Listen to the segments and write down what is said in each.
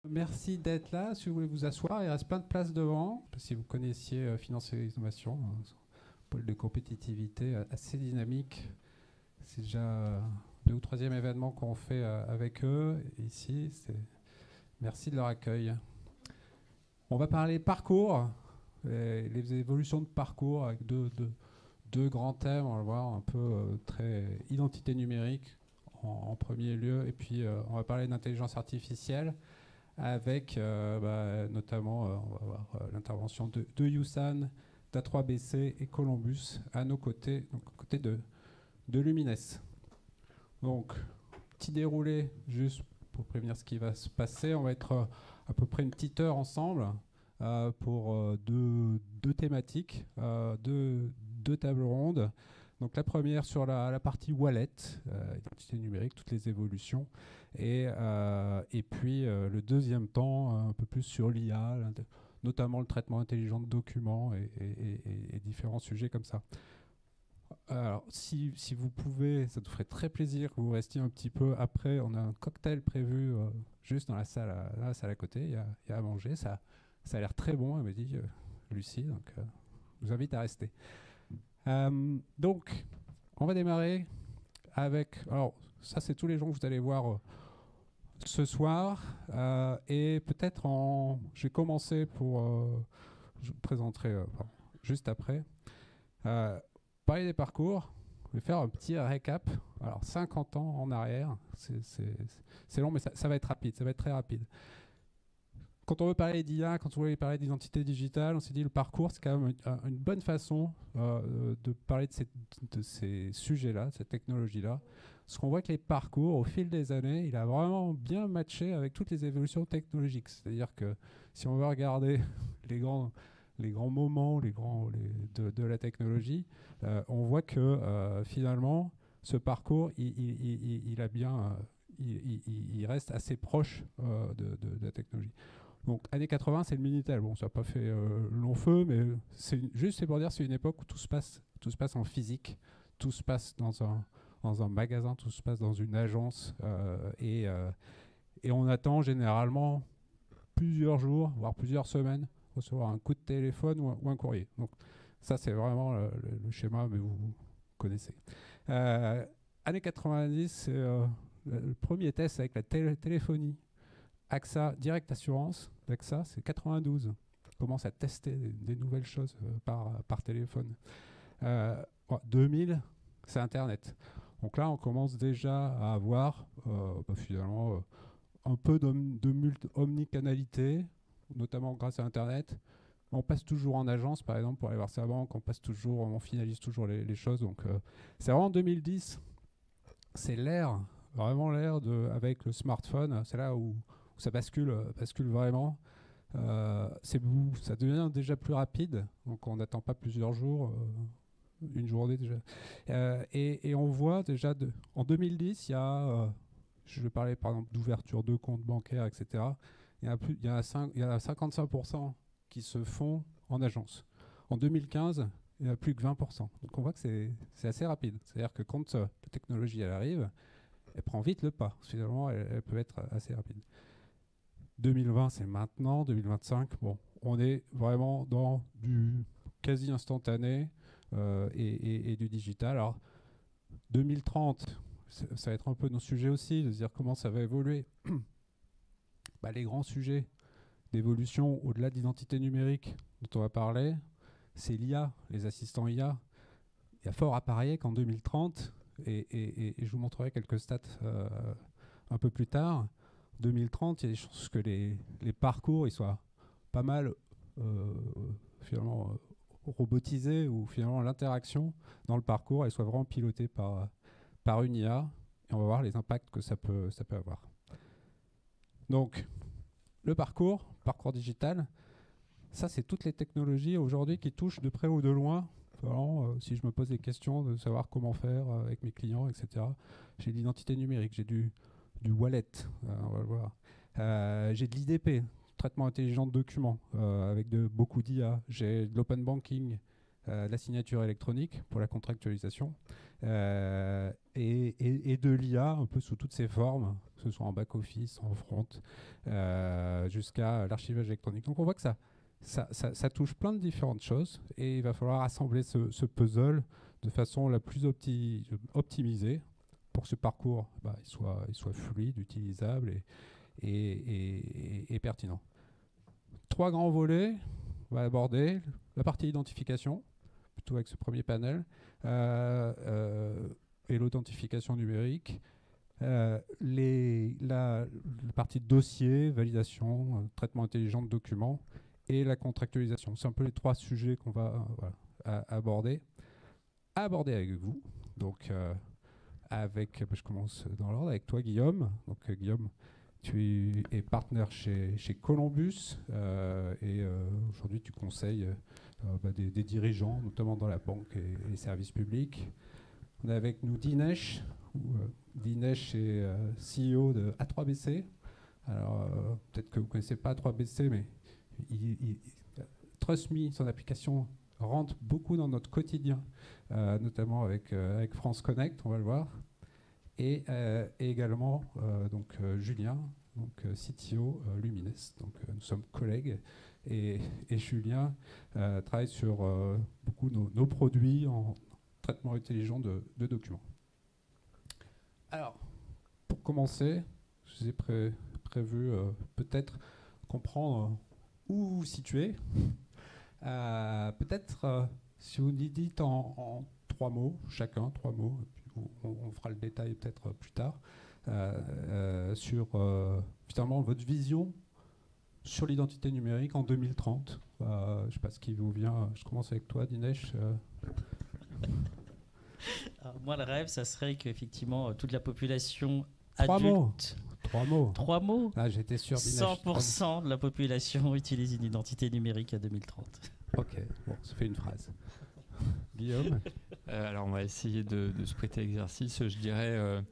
Merci d'être là. Si vous voulez vous asseoir, il reste plein de places devant. Si vous connaissiez Finance et Innovation, un pôle de compétitivité assez dynamique. C'est déjà deux ou troisième événement qu'on fait avec eux ici. Merci de leur accueil. On va parler parcours, les évolutions de parcours avec deux grands thèmes. On va le voir un peu très identité numérique en premier lieu. Et puis on va parler d'intelligence artificielle avec notamment on va voir l'intervention de Yusan, d'A3BC et Columbus à nos côtés, donc aux côtés de Lumines. Donc, petit déroulé juste pour prévenir ce qui va se passer. On va être à peu près une petite heure ensemble pour deux thématiques, deux tables rondes. Donc la première sur la partie wallet, identité numérique, toutes les évolutions. Et puis le deuxième temps, un peu plus sur l'IA, notamment le traitement intelligent de documents et différents sujets comme ça. Alors, si vous pouvez, ça nous ferait très plaisir que vous restiez un petit peu après. On a un cocktail prévu juste dans la salle à côté. Il y a à manger. Ça a l'air très bon, elle m'a dit Lucie. Donc, je vous invite à rester. Donc, on va démarrer avec. Alors, ça, c'est tous les gens que vous allez voir ce soir. Et peut-être en. J'ai commencé pour. Je vous présenterai juste après. Parler des parcours. Je vais faire un petit récap. Alors, 50 ans en arrière, c'est long, mais ça va être rapide, ça va être très rapide. Quand on veut parler d'IA, quand on veut parler d'identité digitale, on s'est dit le parcours, c'est quand même une bonne façon de parler de ces sujets-là, de cette technologie-là. Parce qu'on voit que les parcours, au fil des années, il a vraiment bien matché avec toutes les évolutions technologiques. C'est-à-dire que si on veut regarder les grands moments de la technologie, on voit que finalement, ce parcours, il a bien, il reste assez proche de la technologie. Donc, années 80, c'est le Minitel. Bon, ça n'a pas fait long feu, mais c'est pour dire que c'est une époque où tout se passe en physique, tout se passe dans un magasin, tout se passe dans une agence, et on attend généralement plusieurs jours, voire plusieurs semaines, recevoir un coup de téléphone ou un courrier. Donc, ça, c'est vraiment le schéma, mais vous connaissez. Années 90, c'est le premier test avec la téléphonie. AXA, Direct Assurance, d'AXA, c'est 92. On commence à tester des nouvelles choses par téléphone. 2000, c'est Internet. Donc là, on commence déjà à avoir finalement un peu d'omnicanalité, notamment grâce à Internet. On passe toujours en agence, par exemple, pour aller voir sa banque. On finalise toujours les choses. Donc, c'est vraiment 2010. C'est l'ère, vraiment l'ère avec le smartphone. C'est là où ça bascule vraiment. Ça devient déjà plus rapide, donc on n'attend pas plusieurs jours, une journée déjà. Et on voit déjà, en 2010, il y a, je vais parler par exemple d'ouverture de comptes bancaires, etc. Il y a 55% qui se font en agence. En 2015, il n'y a plus que 20%. Donc on voit que c'est assez rapide. C'est-à-dire que quand la technologie elle arrive, elle prend vite le pas. Finalement, elle peut être assez rapide. 2020, c'est maintenant. 2025, bon, on est vraiment dans du quasi instantané et du digital. Alors, 2030, ça va être un peu nos sujets aussi, de se dire comment ça va évoluer. Les grands sujets d'évolution au-delà d'identité numérique dont on va parler, c'est l'IA, les assistants IA. Il y a fort à parier qu'en 2030, et je vous montrerai quelques stats un peu plus tard, 2030, il y a des chances que les parcours ils soient pas mal euh, finalement robotisés, ou finalement l'interaction dans le parcours elle soit vraiment pilotée par une IA, et on va voir les impacts que ça peut avoir. Donc, le parcours digital, ça c'est toutes les technologies aujourd'hui qui touchent de près ou de loin. Vraiment, si je me pose des questions de savoir comment faire avec mes clients, etc. J'ai de l'identité numérique, j'ai du wallet, on va le voir. J'ai de l'IDP, traitement intelligent de documents, avec beaucoup d'IA. J'ai de l'open banking, la signature électronique pour la contractualisation, et de l'IA un peu sous toutes ses formes, que ce soit en back-office, en front, jusqu'à l'archivage électronique. Donc on voit que ça touche plein de différentes choses et il va falloir assembler ce puzzle de façon la plus optimisée pour que ce parcours il soit fluide, utilisable et pertinent. 3 grands volets, on va aborder la partie identification, plutôt avec ce premier panel, et l'authentification numérique, la partie dossier, validation, traitement intelligent de documents, et la contractualisation. C'est un peu les 3 sujets qu'on va aborder avec vous. Donc, je commence dans l'ordre avec toi, Guillaume. Donc, Guillaume, tu es partenaire chez Columbus et aujourd'hui, tu conseilles des dirigeants, notamment dans la banque et les services publics. On a avec nous Dinesh. Dinesh est CEO de A3BC. Alors, peut-être que vous ne connaissez pas A3BC, mais Trust Me, son application, rentre beaucoup dans notre quotidien, notamment avec France Connect, on va le voir. Et également Julien, CTO Lumines. Donc, nous sommes collègues. Et Julien travaille sur beaucoup nos produits en traitement intelligent de documents. Alors, pour commencer, je vous ai prévu peut-être comprendre où vous vous situez. Peut-être si vous nous dites en 3 mots, chacun, 3 mots, puis on fera le détail peut-être plus tard, sur finalement votre vision sur l'identité numérique en 2030. Je ne sais pas ce qui vous vient. Je commence avec toi, Dinesh. Alors, moi, le rêve, ça serait qu'effectivement, toute la population 3 adulte... mots. 3 mots. 3 mots. Ah, j'étais sûr, Dinesh. 100% de la population utilise une identité numérique à 2030. Ok, bon, ça fait une phrase. Guillaume. Alors, on va essayer de se prêter à l'exercice. Je dirais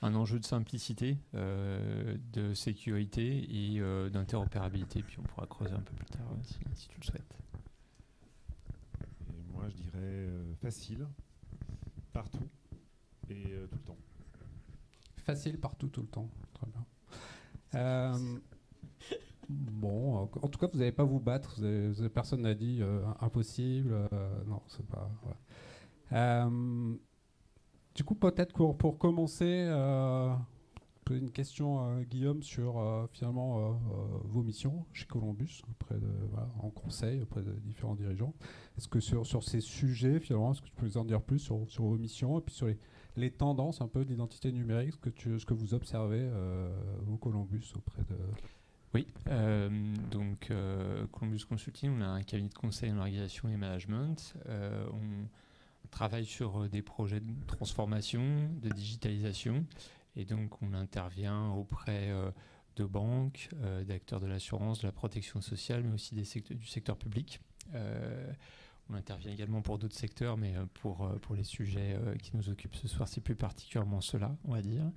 un enjeu de simplicité, de sécurité et d'interopérabilité. Puis on pourra creuser un peu plus tard si tu le souhaites. Et moi, je dirais facile, partout et tout le temps. Facile partout, tout le temps. Très bien. Bon, en tout cas, vous n'allez pas vous battre. Personne n'a dit impossible. Non, c'est pas. Voilà. Du coup, peut-être pour commencer, poser une question, Guillaume, sur finalement vos missions chez Columbus, en conseil auprès de différents dirigeants. Est-ce que sur ces sujets, finalement, est-ce que tu peux nous en dire plus sur vos missions et puis sur les tendances un peu de l'identité numérique, ce que vous observez au Columbus auprès de... Oui, donc Columbus Consulting, on a un cabinet de conseil en organisation et management. On travaille sur des projets de transformation, de digitalisation, et donc on intervient auprès de banques, d'acteurs de l'assurance, de la protection sociale, mais aussi du secteur public. On intervient également pour d'autres secteurs, mais pour les sujets qui nous occupent ce soir, c'est plus particulièrement cela, on va dire.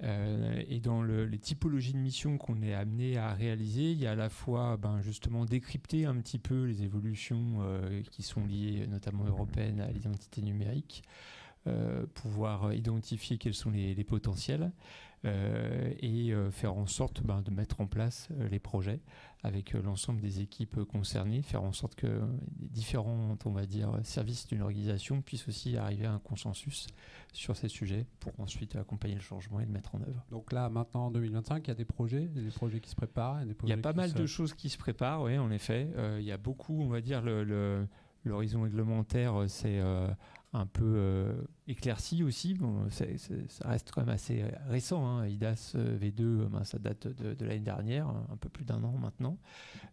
Et dans les typologies de missions qu'on est amené à réaliser, il y a à la fois justement décrypter un petit peu les évolutions qui sont liées notamment européennes à l'identité numérique, pouvoir identifier quels sont les potentiels et faire en sorte de mettre en place les projets avec l'ensemble des équipes concernées, faire en sorte que les différents, on va dire, services d'une organisation puissent aussi arriver à un consensus sur ces sujets pour ensuite accompagner le changement et le mettre en œuvre. Donc là, maintenant, en 2025, il y a des projets qui se préparent. Il y a pas mal de choses qui se préparent, oui, en effet. Il y a beaucoup, on va dire, l'horizon réglementaire, c'est un peu éclairci aussi. Bon, ça reste quand même assez récent. Hein. IDAS V2, ça date de l'année dernière, un peu plus d'1 an maintenant.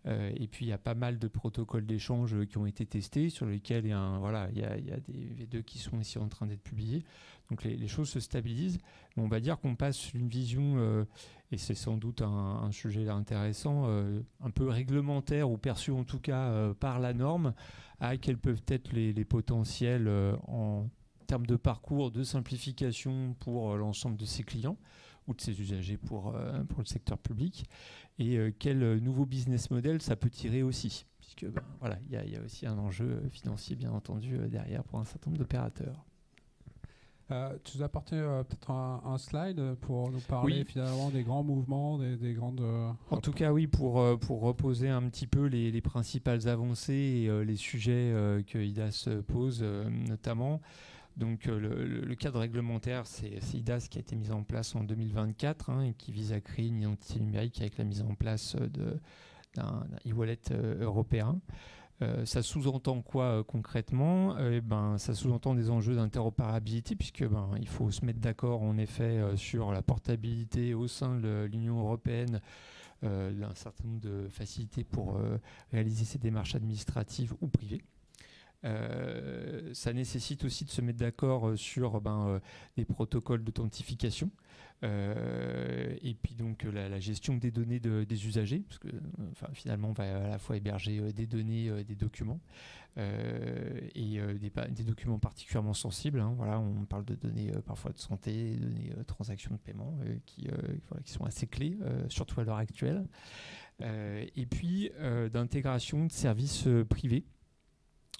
Et puis il y a pas mal de protocoles d'échange qui ont été testés, sur lesquels il y a des V2 qui sont ici en train d'être publiés. Donc les choses se stabilisent. Mais on va dire qu'on passe d'une vision, et c'est sans doute un sujet intéressant, un peu réglementaire, ou perçu en tout cas par la norme, à quels peuvent être les potentiels en termes de parcours, de simplification pour l'ensemble de ses clients, ou de ses usagers pour le secteur public, et quel nouveau business model ça peut tirer aussi, puisque voilà, il y a aussi un enjeu financier bien entendu derrière pour un certain nombre d'opérateurs. Tu nous as apporté peut-être un slide pour nous parler finalement des grands mouvements, des grandes... En tout cas, oui, pour reposer un petit peu les principales avancées et les sujets que IDAS pose notamment. Donc le cadre réglementaire, c'est IDAS qui a été mis en place en 2024 et qui vise à créer une identité numérique avec la mise en place d'un e-wallet européen. Ça sous-entend quoi concrètement ? Ça sous-entend des enjeux d'interopérabilité, puisque il faut se mettre d'accord en effet sur la portabilité au sein de l'Union européenne d'un certain nombre de facilités pour réaliser ces démarches administratives ou privées. Ça nécessite aussi de se mettre d'accord sur des protocoles d'authentification et puis donc la gestion des données des usagers, parce que finalement on va à la fois héberger des données, des documents et des documents particulièrement sensibles. Voilà, on parle de données parfois de santé, de données transactions de paiement qui sont assez clés, surtout à l'heure actuelle. Et puis d'intégration de services privés,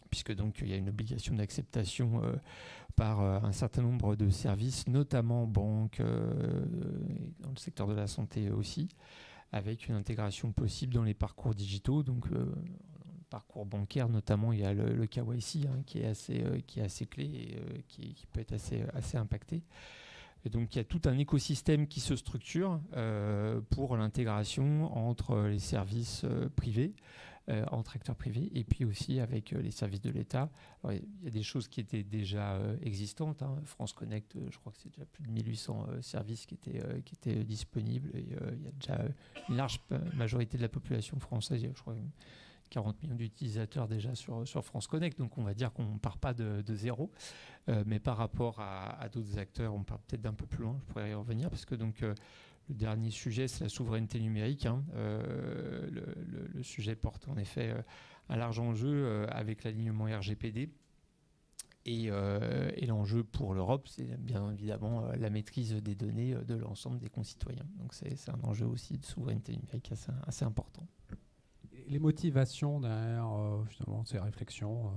puisque donc il y a une obligation d'acceptation par un certain nombre de services, notamment banques, dans le secteur de la santé aussi, avec une intégration possible dans les parcours digitaux. Donc dans le parcours bancaire notamment, il y a le KYC qui est assez clé et qui peut être assez impacté. Et donc il y a tout un écosystème qui se structure pour l'intégration entre les services privés, entre acteurs privés, et puis aussi avec les services de l'État. Alors, il y a des choses qui étaient déjà existantes. France Connect, je crois que c'est déjà plus de 1800 services qui étaient disponibles. Et, il y a déjà une large majorité de la population française, je crois 40 millions d'utilisateurs déjà sur France Connect. Donc on va dire qu'on ne part pas de zéro. Mais par rapport à d'autres acteurs, on part peut-être d'un peu plus loin. Je pourrais y revenir parce que donc... le dernier sujet, c'est la souveraineté numérique. Le sujet porte en effet un large enjeu avec l'alignement RGPD. Et l'enjeu pour l'Europe, c'est bien évidemment la maîtrise des données de l'ensemble des concitoyens. Donc c'est un enjeu aussi de souveraineté numérique assez important. Les motivations derrière justement ces réflexions,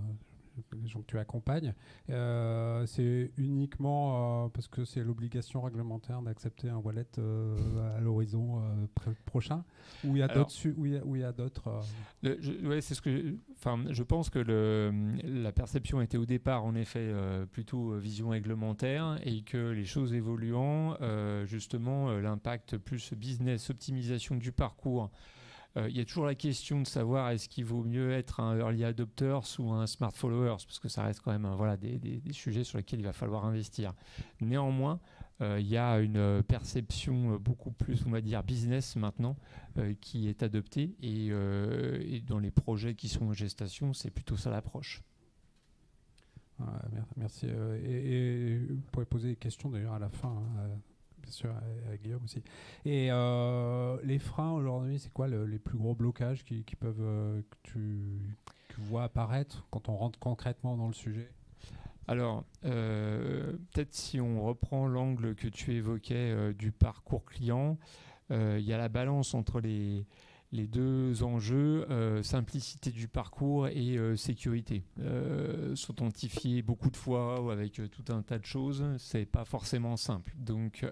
les gens que tu accompagnes, c'est uniquement parce que c'est l'obligation réglementaire d'accepter un wallet à l'horizon prochain, ou il y a d'autres c'est ce que je pense que la perception était au départ en effet plutôt vision réglementaire, et que les choses évoluant, justement l'impact plus business, optimisation du parcours. Il y a toujours la question de savoir est-ce qu'il vaut mieux être un early adopter ou un smart follower, parce que ça reste quand même des sujets sur lesquels il va falloir investir. Néanmoins, il y a une perception beaucoup plus, on va dire, business maintenant qui est adoptée, et dans les projets qui sont en gestation, c'est plutôt ça l'approche. Merci. Et vous pourrez poser des questions d'ailleurs à la fin. Bien sûr, avec Guillaume aussi. Et les freins aujourd'hui, c'est quoi les plus gros blocages qui peuvent que tu vois apparaître quand on rentre concrètement dans le sujet ? Alors, peut-être si on reprend l'angle que tu évoquais du parcours client, il y a la balance entre les deux enjeux, simplicité du parcours et sécurité. S'authentifier beaucoup de fois ou avec tout un tas de choses, c'est pas forcément simple. Donc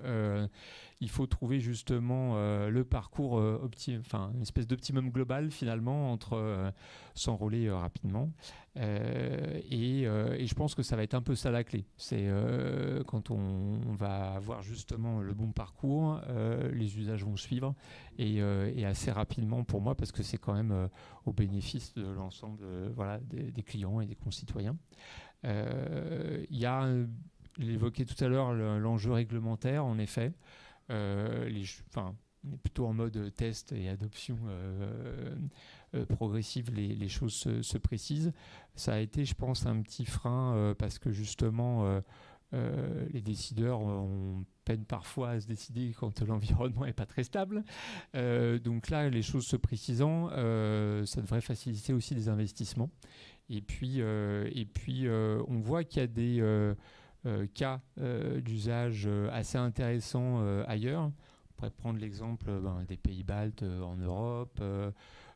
il faut trouver justement le parcours une espèce d'optimum global finalement entre s'enrôler rapidement et je pense que ça va être un peu ça la clé. C'est quand on va avoir justement le bon parcours, les usages vont suivre et assez rapidement pour moi, parce que c'est quand même au bénéfice de l'ensemble des clients et des concitoyens. Il y a, j'évoquais tout à l'heure, l'enjeu réglementaire en effet. On est plutôt en mode test et adoption progressive, les choses se précisent. Ça a été, je pense, un petit frein parce que justement les décideurs peinent parfois à se décider quand l'environnement n'est pas très stable. Donc là, les choses se précisant, ça devrait faciliter aussi les investissements. Et puis on voit qu'il y a cas d'usage assez intéressants ailleurs. On pourrait prendre l'exemple des pays baltes en Europe,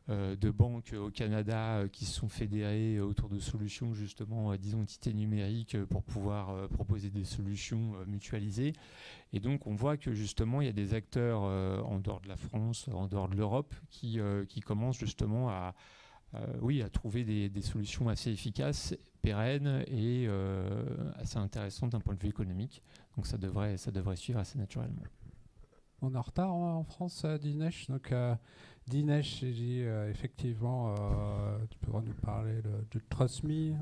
de banques au Canada qui se sont fédérées autour de solutions justement d'identité numérique pour pouvoir proposer des solutions mutualisées. Et donc on voit que justement il y a des acteurs en dehors de la France, en dehors de l'Europe qui commencent justement à trouver des solutions assez efficaces, pérennes et assez intéressantes d'un point de vue économique. Donc ça devrait suivre assez naturellement. On est en retard en France, Dinesh. Donc, Dinesh, effectivement, tu pourras nous parler de TrustMe,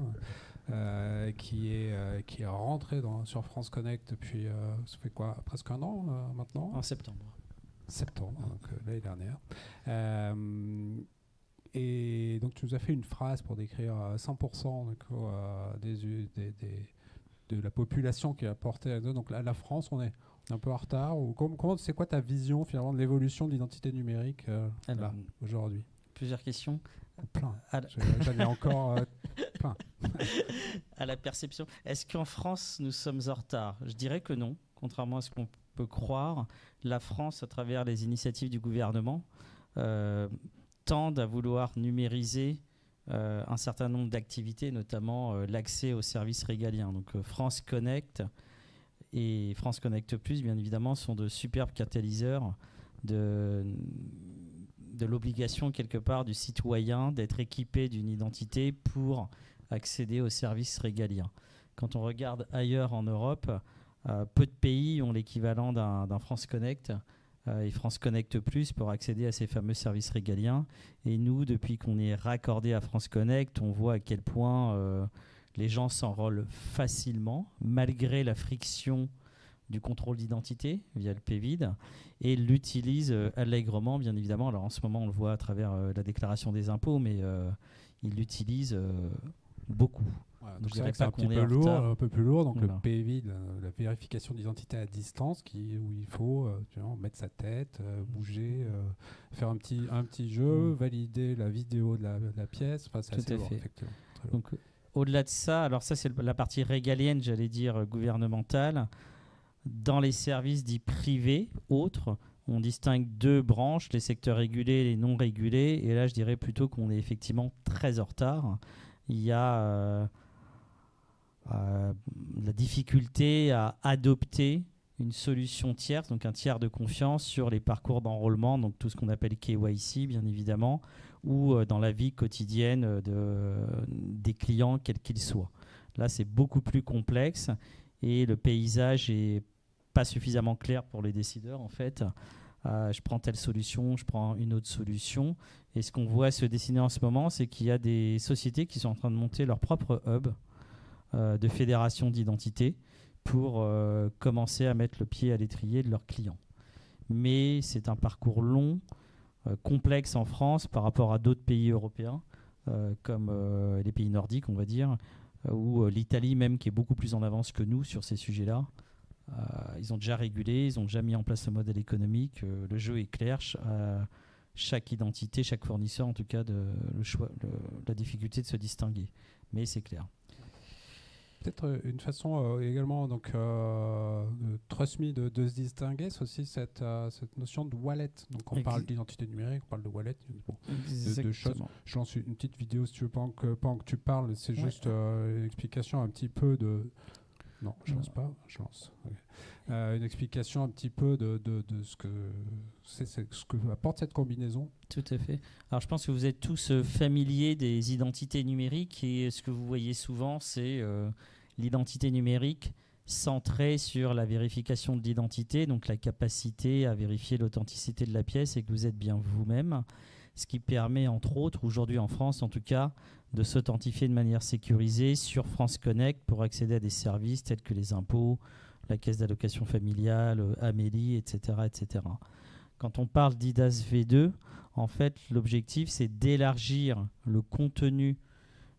qui est rentré sur France Connect depuis, ça fait quoi, presque un an maintenant ? En septembre. Septembre, donc l'année dernière. Et donc, tu nous as fait une phrase pour décrire 100% de la population qui est apportée à nous. Donc, la France, on est un peu en retard, ou c'est quoi ta vision finalement de l'évolution de l'identité numérique là, aujourd'hui ? Plusieurs questions. Plein. J'en ai encore plein. À la perception. Est-ce qu'en France, nous sommes en retard ? Je dirais que non, contrairement à ce qu'on peut croire. La France, à travers les initiatives du gouvernement, tend à vouloir numériser un certain nombre d'activités, notamment l'accès aux services régaliens. Donc France Connect et France Connect Plus, bien évidemment, sont de superbes catalyseurs de l'obligation, quelque part, du citoyen d'être équipé d'une identité pour accéder aux services régaliens. Quand on regarde ailleurs en Europe, peu de pays ont l'équivalent d'un France Connect et France Connect Plus pour accéder à ces fameux services régaliens. Et nous, depuis qu'on est raccordé à France Connect, on voit à quel point les gens s'enrôlent facilement, malgré la friction du contrôle d'identité via le PVID, et l'utilisent allègrement, bien évidemment. Alors en ce moment, on le voit à travers la déclaration des impôts, mais ils l'utilisent beaucoup. Voilà, donc c'est un petit peu lourd, un peu plus lourd. Donc voilà. Le PVID, la vérification d'identité à distance, où il faut mettre sa tête, bouger, faire un petit jeu, valider la vidéo de la pièce. Enfin, c'est assez lourd, effectivement. Donc, au-delà de ça, alors ça c'est la partie régalienne, j'allais dire gouvernementale. Dans les services dits privés, autres, on distingue deux branches, les secteurs régulés et les non régulés. Et là, je dirais plutôt qu'on est effectivement très en retard. Il y a la difficulté à adopter une solution tierce, donc un tiers de confiance sur les parcours d'enrôlement, donc tout ce qu'on appelle KYC, bien évidemment, ou dans la vie quotidienne des clients, quels qu'ils soient. Là, c'est beaucoup plus complexe et le paysage n'est pas suffisamment clair pour les décideurs, en fait. Je prends telle solution, je prends une autre solution. Et ce qu'on voit se dessiner en ce moment, c'est qu'il y a des sociétés qui sont en train de monter leur propre hub de fédération d'identité pour commencer à mettre le pied à l'étrier de leurs clients. Mais c'est un parcours long, complexe en France par rapport à d'autres pays européens, comme les pays nordiques, on va dire, ou l'Italie même, qui est beaucoup plus en avance que nous sur ces sujets-là. Ils ont déjà régulé, ils ont déjà mis en place le modèle économique. Le jeu est clair. Chaque identité, chaque fournisseur, en tout cas, la difficulté de se distinguer. Mais c'est clair. Peut-être une façon également de TrustMe de se distinguer, c'est aussi cette notion de wallet. Donc on parle d'identité numérique, on parle de wallet, de choses. Je lance une petite vidéo si tu veux, pendant que tu parles. C'est juste une explication un petit peu de... Non, je lance pas, je lance. Okay. Une explication un petit peu de ce que apporte cette combinaison. Tout à fait. Alors je pense que vous êtes tous familiers des identités numériques et ce que vous voyez souvent, c'est l'identité numérique centrée sur la vérification de l'identité, donc la capacité à vérifier l'authenticité de la pièce et que vous êtes bien vous-même, ce qui permet entre autres, aujourd'hui en France en tout cas, de s'authentifier de manière sécurisée sur France Connect pour accéder à des services tels que les impôts, la caisse d'allocation familiale, Amélie, etc., etc. Quand on parle d'IDAS V2, en fait, l'objectif, c'est d'élargir le contenu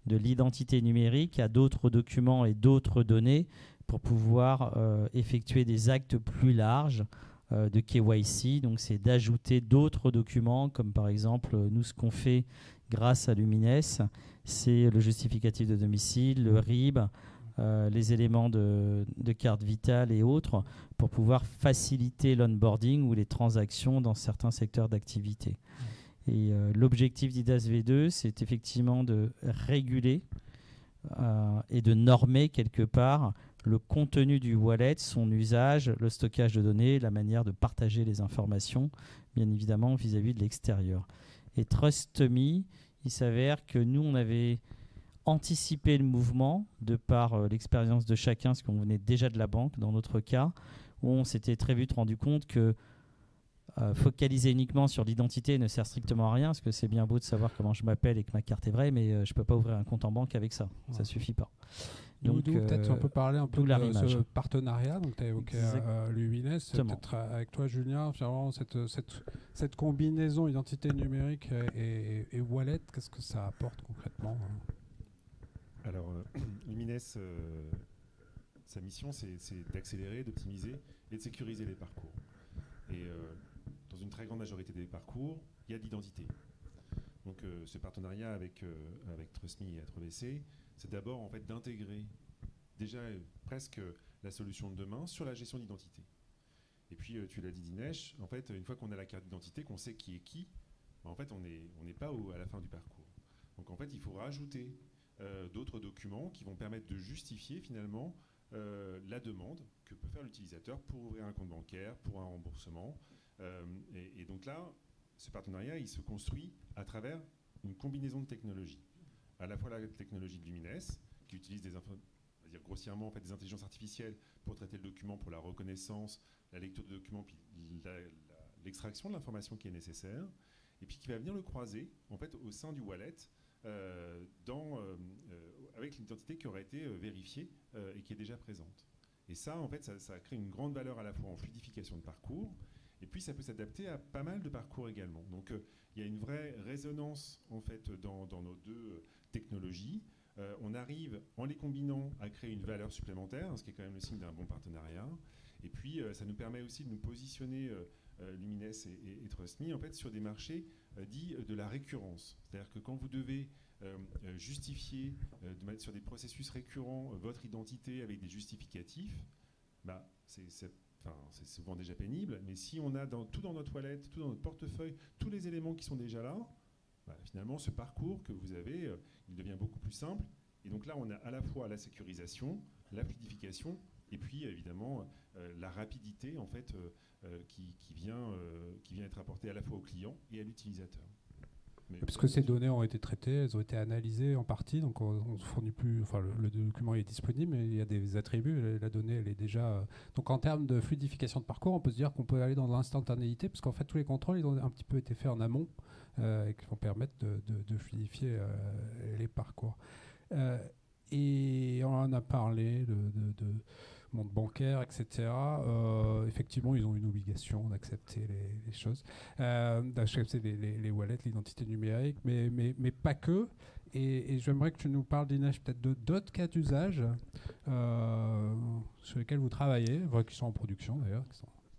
de l'identité numérique à d'autres documents et d'autres données pour pouvoir effectuer des actes plus larges de KYC. Donc, c'est d'ajouter d'autres documents, comme par exemple, nous, ce qu'on fait grâce à Lumines, c'est le justificatif de domicile, le RIB, les éléments de carte vitale et autres pour pouvoir faciliter l'onboarding ou les transactions dans certains secteurs d'activité. Et l'objectif d'IDAS V2, c'est effectivement de réguler et de normer quelque part le contenu du wallet, son usage, le stockage de données, la manière de partager les informations, bien évidemment vis-à-vis de l'extérieur. Et TrustMe, il s'avère que nous, on avait anticipé le mouvement de par l'expérience de chacun, parce qu'on venait déjà de la banque, dans notre cas, où on s'était très vite rendu compte que focaliser uniquement sur l'identité ne sert strictement à rien, parce que c'est bien beau de savoir comment je m'appelle et que ma carte est vraie, mais je ne peux pas ouvrir un compte en banque avec ça. Ça ne suffit pas. Donc, peut-être on peut parler un peu de ce partenariat. Donc, tu as évoqué Lumines. Peut-être avec toi, Julien, vraiment cette combinaison identité numérique et wallet, qu'est-ce que ça apporte concrètement? Alors, Lumines, sa mission, c'est d'accélérer, d'optimiser et de sécuriser les parcours. Et dans une très grande majorité des parcours, il y a de l'identité. Donc, ce partenariat avec TrustMe et A3BC, c'est d'abord en fait d'intégrer déjà presque la solution de demain sur la gestion d'identité. Et puis tu l'as dit Dinesh, en fait une fois qu'on a la carte d'identité, qu'on sait qui est qui, en fait on n'est pas à la fin du parcours. Donc en fait il faut rajouter d'autres documents qui vont permettre de justifier finalement la demande que peut faire l'utilisateur pour ouvrir un compte bancaire, pour un remboursement. Et donc là, ce partenariat il se construit à travers une combinaison de technologies. À la fois la technologie de Lumines, qui utilise grossièrement en fait, des intelligences artificielles pour traiter le document, pour la reconnaissance, la lecture de documents, puis l'extraction de l'information qui est nécessaire, et puis qui va venir le croiser en fait, au sein du wallet avec l'identité qui aurait été vérifiée et qui est déjà présente. Et ça, en fait, ça crée une grande valeur à la fois en fluidification de parcours, et puis ça peut s'adapter à pas mal de parcours également. Donc il y a une vraie résonance en fait, dans nos deux technologies. On arrive, en les combinant, à créer une valeur supplémentaire, ce qui est quand même le signe d'un bon partenariat. Et puis, ça nous permet aussi de nous positionner, Lumines et TrustMe, en fait, sur des marchés dits de la récurrence. C'est-à-dire que quand vous devez justifier, de mettre sur des processus récurrents votre identité avec des justificatifs, bah, c'est souvent déjà pénible. Mais si on a tout dans notre wallet, tout dans notre portefeuille, tous les éléments qui sont déjà là, finalement, ce parcours que vous avez, il devient beaucoup plus simple. Et donc là, on a à la fois la sécurisation, la fluidification, et puis évidemment la rapidité en fait, qui vient être apportée à la fois au client et à l'utilisateur. Parce que ces données ont été traitées, elles ont été analysées en partie, donc on ne fournit plus. Enfin, le document est disponible, mais il y a des attributs. La donnée, elle est déjà. Donc, en termes de fluidification de parcours, on peut se dire qu'on peut aller dans l'instantanéité, parce qu'en fait, tous les contrôles, ils ont un petit peu été faits en amont et qui vont permettre de fluidifier les parcours. Et on en a parlé de monde bancaire, etc. Effectivement, ils ont une obligation d'accepter les choses, d'accepter les wallets, l'identité numérique, mais pas que. Et j'aimerais que tu nous parles, Dinesh, peut-être d'autres cas d'usage sur lesquels vous travaillez, qui sont en production d'ailleurs.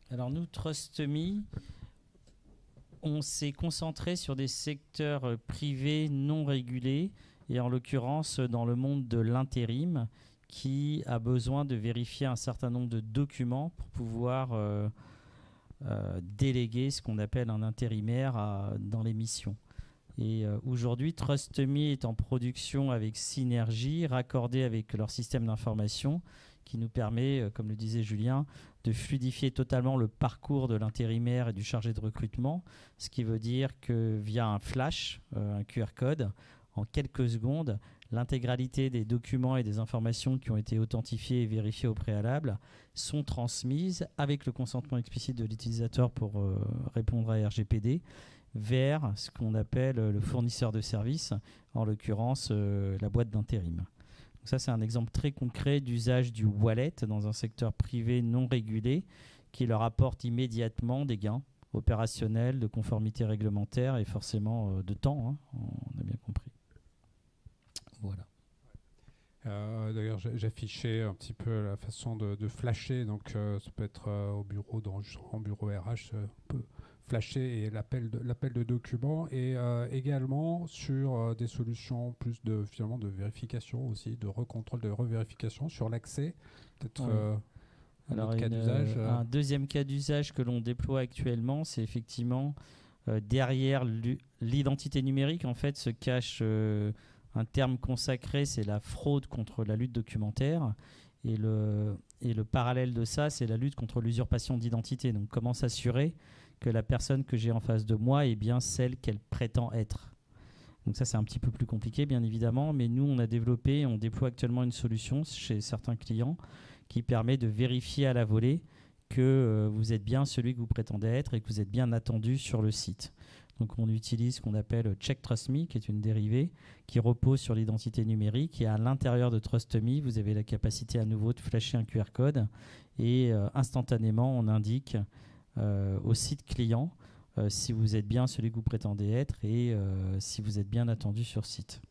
Alors nous, TrustMe, on s'est concentré sur des secteurs privés non régulés, et en l'occurrence dans le monde de l'intérim, qui a besoin de vérifier un certain nombre de documents pour pouvoir déléguer ce qu'on appelle un intérimaire dans les missions. Et aujourd'hui, TrustMe est en production avec Synergie, raccordé avec leur système d'information, qui nous permet, comme le disait Julien, de fluidifier totalement le parcours de l'intérimaire et du chargé de recrutement, ce qui veut dire que via un flash, un QR code, en quelques secondes, l'intégralité des documents et des informations qui ont été authentifiées et vérifiées au préalable sont transmises avec le consentement explicite de l'utilisateur pour répondre à RGPD vers ce qu'on appelle le fournisseur de services, en l'occurrence la boîte d'intérim. Donc ça, c'est un exemple très concret d'usage du wallet dans un secteur privé non régulé qui leur apporte immédiatement des gains opérationnels, de conformité réglementaire et forcément de temps, hein, on a bien compris. Voilà. D'ailleurs, j'affichais un petit peu la façon de flasher. Donc, ça peut être au bureau, en bureau RH, on peut flasher et l'appel de documents, et également sur des solutions plus finalement de vérification aussi, de recontrôle, de revérification sur l'accès, peut-être. Ouais. Un Alors, autre cas d'usage. un deuxième cas d'usage que l'on déploie actuellement, c'est effectivement derrière l'identité numérique, en fait, se cache un terme consacré, c'est la fraude contre la lutte documentaire. Et le parallèle de ça, c'est la lutte contre l'usurpation d'identité. Donc, comment s'assurer que la personne que j'ai en face de moi est bien celle qu'elle prétend être. Donc ça, c'est un petit peu plus compliqué, bien évidemment. Mais nous, on a développé, on déploie actuellement une solution chez certains clients qui permet de vérifier à la volée que vous êtes bien celui que vous prétendez être et que vous êtes bien attendu sur le site. Donc on utilise ce qu'on appelle Check Trust Me, qui est une dérivée qui repose sur l'identité numérique. Et à l'intérieur de Trust Me, vous avez la capacité à nouveau de flasher un QR code et instantanément, on indique au site client si vous êtes bien celui que vous prétendez être et si vous êtes bien attendu sur site,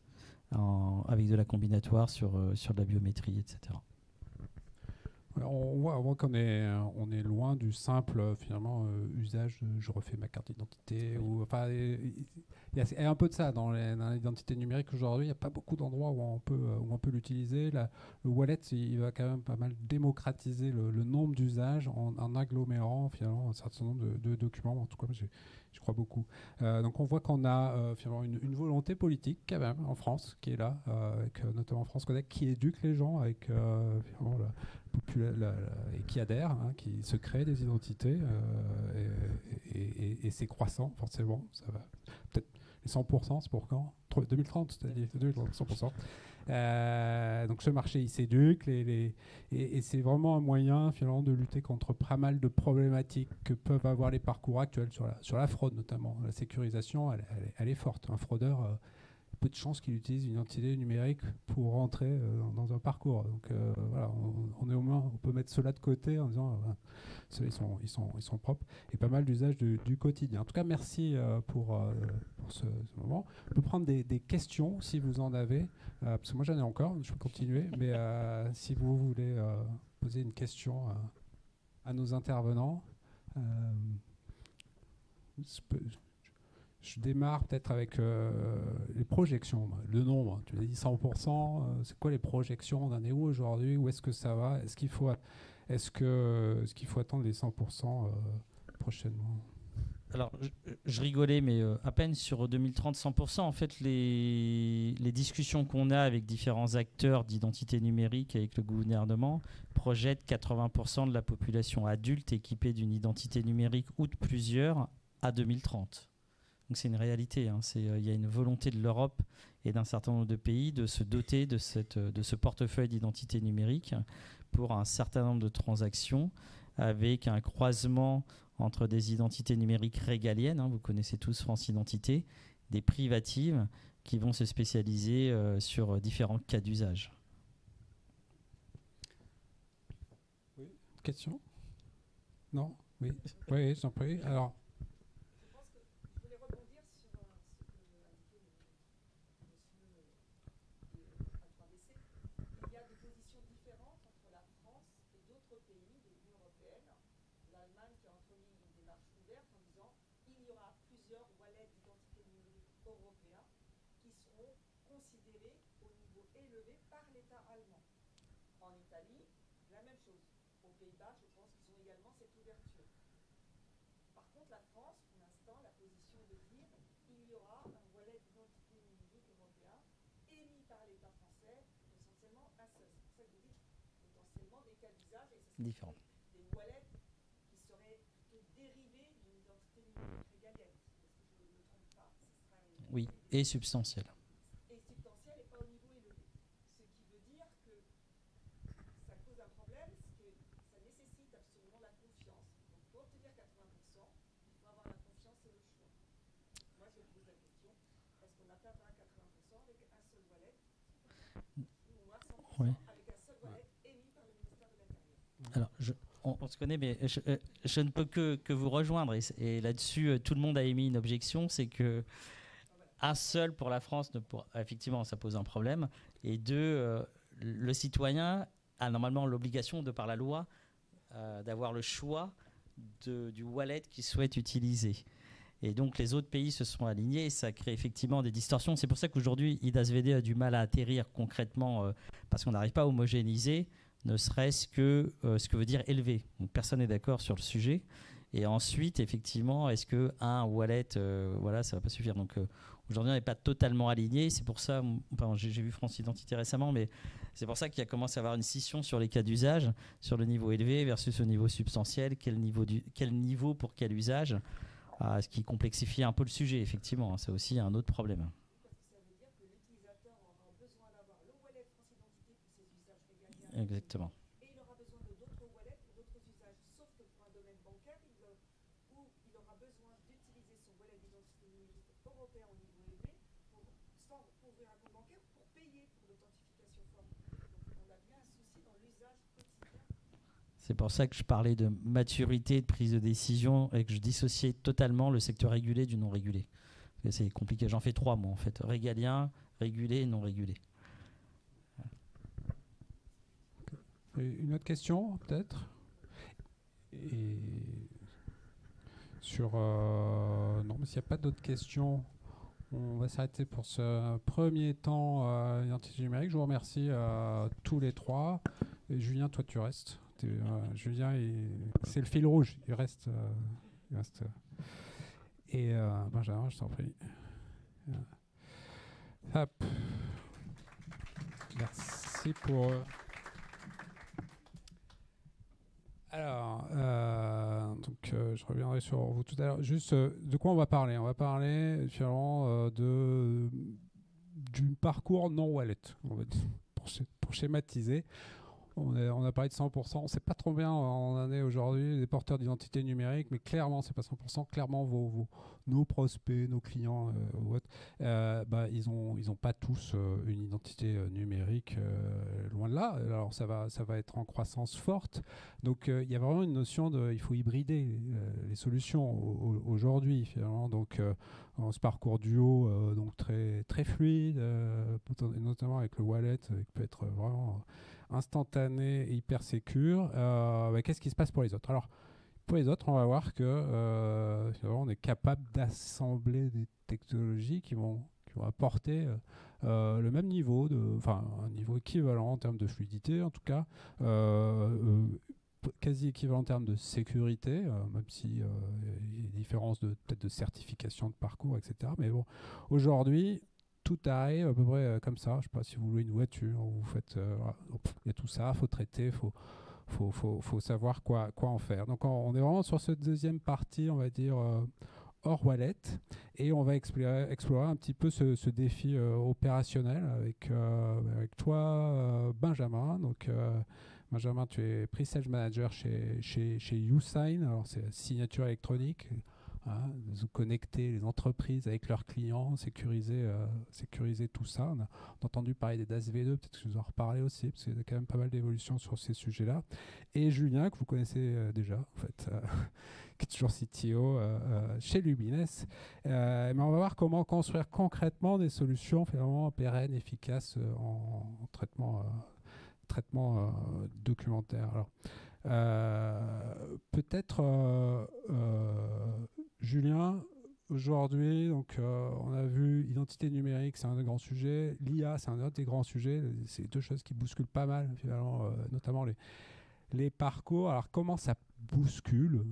avec de la combinatoire sur de la biométrie, etc. On voit qu'on est loin du simple finalement usage de je refais ma carte d'identité. Ou, enfin, il y a un peu de ça dans l'identité numérique aujourd'hui. Il n'y a pas beaucoup d'endroits où on peut l'utiliser. Le wallet, il va quand même pas mal démocratiser le nombre d'usages en agglomérant finalement un certain nombre de documents. En tout cas, je crois beaucoup. Donc on voit qu'on a finalement une volonté politique quand même en France qui est là, avec notamment France Connect, qui éduque les gens avec finalement et qui adhèrent, qui se créent des identités, et c'est croissant forcément. Ça va peut-être les 100%, c'est pour quand 2030, c'est-à-dire 100%. Donc ce marché il s'éduque et c'est vraiment un moyen finalement de lutter contre pas mal de problématiques que peuvent avoir les parcours actuels sur la fraude notamment. La sécurisation elle est forte. Un fraudeur peu de chances qu'il utilise une identité numérique pour rentrer dans un parcours. Donc voilà, on peut mettre cela de côté en disant ceux ils sont propres, et pas mal d'usages du quotidien. En tout cas, merci pour ce moment. On peut prendre des questions si vous en avez, parce que moi j'en ai encore, je peux continuer, mais si vous voulez poser une question à nos intervenants, je démarre peut-être avec les projections. Le nombre, tu l'as dit 100%, c'est quoi les projections? On en est où aujourd'hui? Où est-ce que ça va? Est-ce qu'il faut attendre les 100% prochainement? Alors, je rigolais, mais à peine sur 2030, 100%. En fait, les discussions qu'on a avec différents acteurs d'identité numérique, avec le gouvernement, projettent 80% de la population adulte équipée d'une identité numérique ou de plusieurs à 2030. Donc c'est une réalité. Il y a une volonté de l'Europe et d'un certain nombre de pays de se doter de ce portefeuille d'identité numérique pour un certain nombre de transactions, avec un croisement entre des identités numériques régaliennes, vous connaissez tous France Identité, des privatives qui vont se spécialiser sur différents cas d'usage. Oui. Question? Non? Oui. Oui, j'en prie. Alors. En Italie, la même chose. Aux Pays-Bas, je pense qu'ils ont également cette ouverture. Par contre, la France, pour l'instant, la position de dire il y aura un wallet d'identité numérique européen émis par l'État français, essentiellement un seul. C'est pour ça que vous dites potentiellement des cas d'usage et différents. Des wallets qui seraient plutôt dérivés d'une identité numérique régalienne. Est-ce que je ne me trompe pas? Oui, et substantiel. Alors, on se connaît, mais je ne peux que vous rejoindre. Et là-dessus, tout le monde a émis une objection, c'est que un seul pour la France, effectivement, ça pose un problème. Et deux, le citoyen a normalement l'obligation, de par la loi, d'avoir le choix du wallet qu'ils souhaitent utiliser. Et donc les autres pays se sont alignés et ça crée effectivement des distorsions. C'est pour ça qu'aujourd'hui, IDAS-VD a du mal à atterrir concrètement parce qu'on n'arrive pas à homogénéiser, ne serait-ce que ce que veut dire élevé. Donc personne n'est d'accord sur le sujet. Et ensuite, effectivement, est-ce qu'un wallet, voilà, ça ne va pas suffire. Donc aujourd'hui, on n'est pas totalement aligné. C'est pour ça, j'ai vu France Identité récemment, mais c'est pour ça qu'il y a commencé à avoir une scission sur les cas d'usage, sur le niveau élevé versus le niveau substantiel, quel niveau pour quel usage. Ce qui complexifie un peu le sujet, effectivement. C'est aussi un autre problème. Exactement. Et il aura besoin de d'autres wallets pour d'autres usages. Sauf que pour un domaine bancaire, où il aura besoin d'utiliser son wallet d'identité numérique européen au niveau élevé pour ouvrir un compte bancaire pour payer pour l'authentification forte. Donc on a bien un souci dans l'usage quotidien. C'est pour ça que je parlais de maturité, de prise de décision et que je dissociais totalement le secteur régulé du non régulé. C'est compliqué. J'en fais 3 mots en fait. Régalien, régulé et non régulé. Une autre question peut-être et sur non, mais s'il n'y a pas d'autres questions, on va s'arrêter pour ce premier temps identité numérique. Je vous remercie tous les 3. Et Julien, toi tu restes. Julien, c'est le fil rouge. Il reste. Et Benjamin, je t'en prie. Hop. Merci pour. Alors, donc je reviendrai sur vous tout à l'heure. Juste, de quoi on va parler? On va parler finalement du parcours non wallet, on va dire, pour schématiser. On a parlé de 100%. On ne sait pas trop bien où on en est aujourd'hui, les porteurs d'identité numérique, mais clairement, c'est pas 100%. Clairement, nos prospects, nos clients, ils ont pas tous une identité numérique, loin de là. Alors, ça va être en croissance forte. Donc, il y a vraiment une notion il faut hybrider les solutions aujourd'hui, finalement. Donc, ce parcours duo, donc très, très fluide, notamment avec le wallet, qui peut être vraiment instantané et hyper sécure. Qu'est-ce qui se passe pour les autres? Alors, pour les autres, on va voir que on est capable d'assembler des technologies qui vont apporter le même niveau, un niveau équivalent en termes de fluidité, en tout cas, quasi équivalent en termes de sécurité, même si y a des différences peut-être de certification de parcours, etc. Mais bon, aujourd'hui, tout arrive à peu près comme ça. Je ne sais pas si vous louez une voiture, vous faites, il y a tout ça, il faut traiter, faut savoir quoi en faire. Donc on est vraiment sur cette deuxième partie, on va dire, hors wallet, et on va explorer un petit peu ce défi opérationnel avec toi, Benjamin. Donc Benjamin, tu es Pre-Sales Manager chez YouSign. Alors c'est la signature électronique. Vous connecter les entreprises avec leurs clients, sécuriser tout ça. On a entendu parler des DAS-V2, peut-être que je vous en reparler aussi, parce qu'il y a quand même pas mal d'évolutions sur ces sujets-là. Et Julien, que vous connaissez déjà, en fait, qui est toujours CTO chez Lumines. Mais on va voir comment construire concrètement des solutions finalement pérennes, efficaces en traitement documentaire. Alors, peut-être Julien, aujourd'hui, donc on a vu identité numérique, c'est un des grands sujets. L'IA, c'est un autre des grands sujets. C'est deux choses qui bousculent pas mal, finalement, notamment les parcours. Alors, comment ça bouscule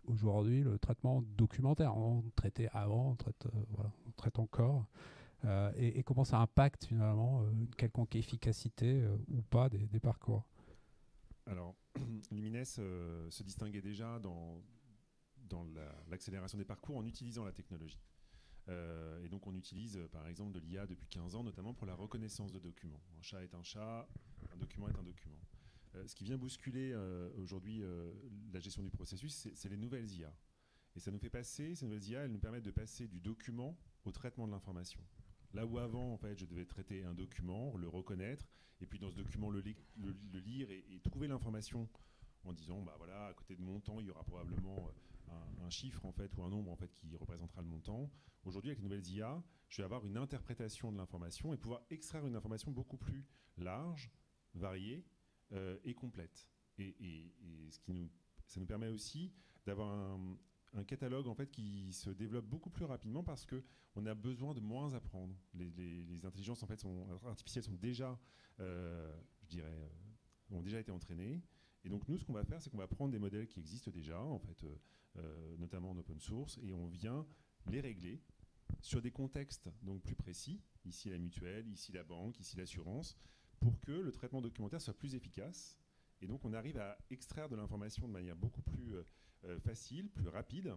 aujourd'hui le traitement documentaire? On traitait avant, on traite encore. Et comment ça impacte finalement une quelconque efficacité ou pas des parcours? Alors, Lumines se distinguait déjà dans l'accélération des parcours en utilisant la technologie. Et donc on utilise par exemple de l'IA depuis 15 ans, notamment pour la reconnaissance de documents. Un chat est un chat, un document est un document. Ce qui vient bousculer aujourd'hui la gestion du processus, c'est les nouvelles IA. Et ça nous fait passer, ces nouvelles IA, elles nous permettent de passer du document au traitement de l'information. Là où avant, en fait, je devais traiter un document, le reconnaître, et puis dans ce document le lire et trouver l'information en disant, bah voilà, à côté de montant, il y aura probablement un chiffre en fait ou un nombre en fait qui représentera le montant. Aujourd'hui, avec les nouvelles IA, je vais avoir une interprétation de l'information et pouvoir extraire une information beaucoup plus large, variée et complète. Et Ça nous permet aussi d'avoir un catalogue en fait, qui se développe beaucoup plus rapidement parce qu'on a besoin de moins apprendre. Les intelligences en fait, artificielles sont déjà, je dirais, ont déjà été entraînées. Et donc nous, ce qu'on va faire, c'est qu'on va prendre des modèles qui existent déjà, en fait, notamment en open source, et on vient les régler sur des contextes donc plus précis, ici la mutuelle, ici la banque, ici l'assurance, pour que le traitement documentaire soit plus efficace. Et donc on arrive à extraire de l'information de manière beaucoup plus facile, plus rapide.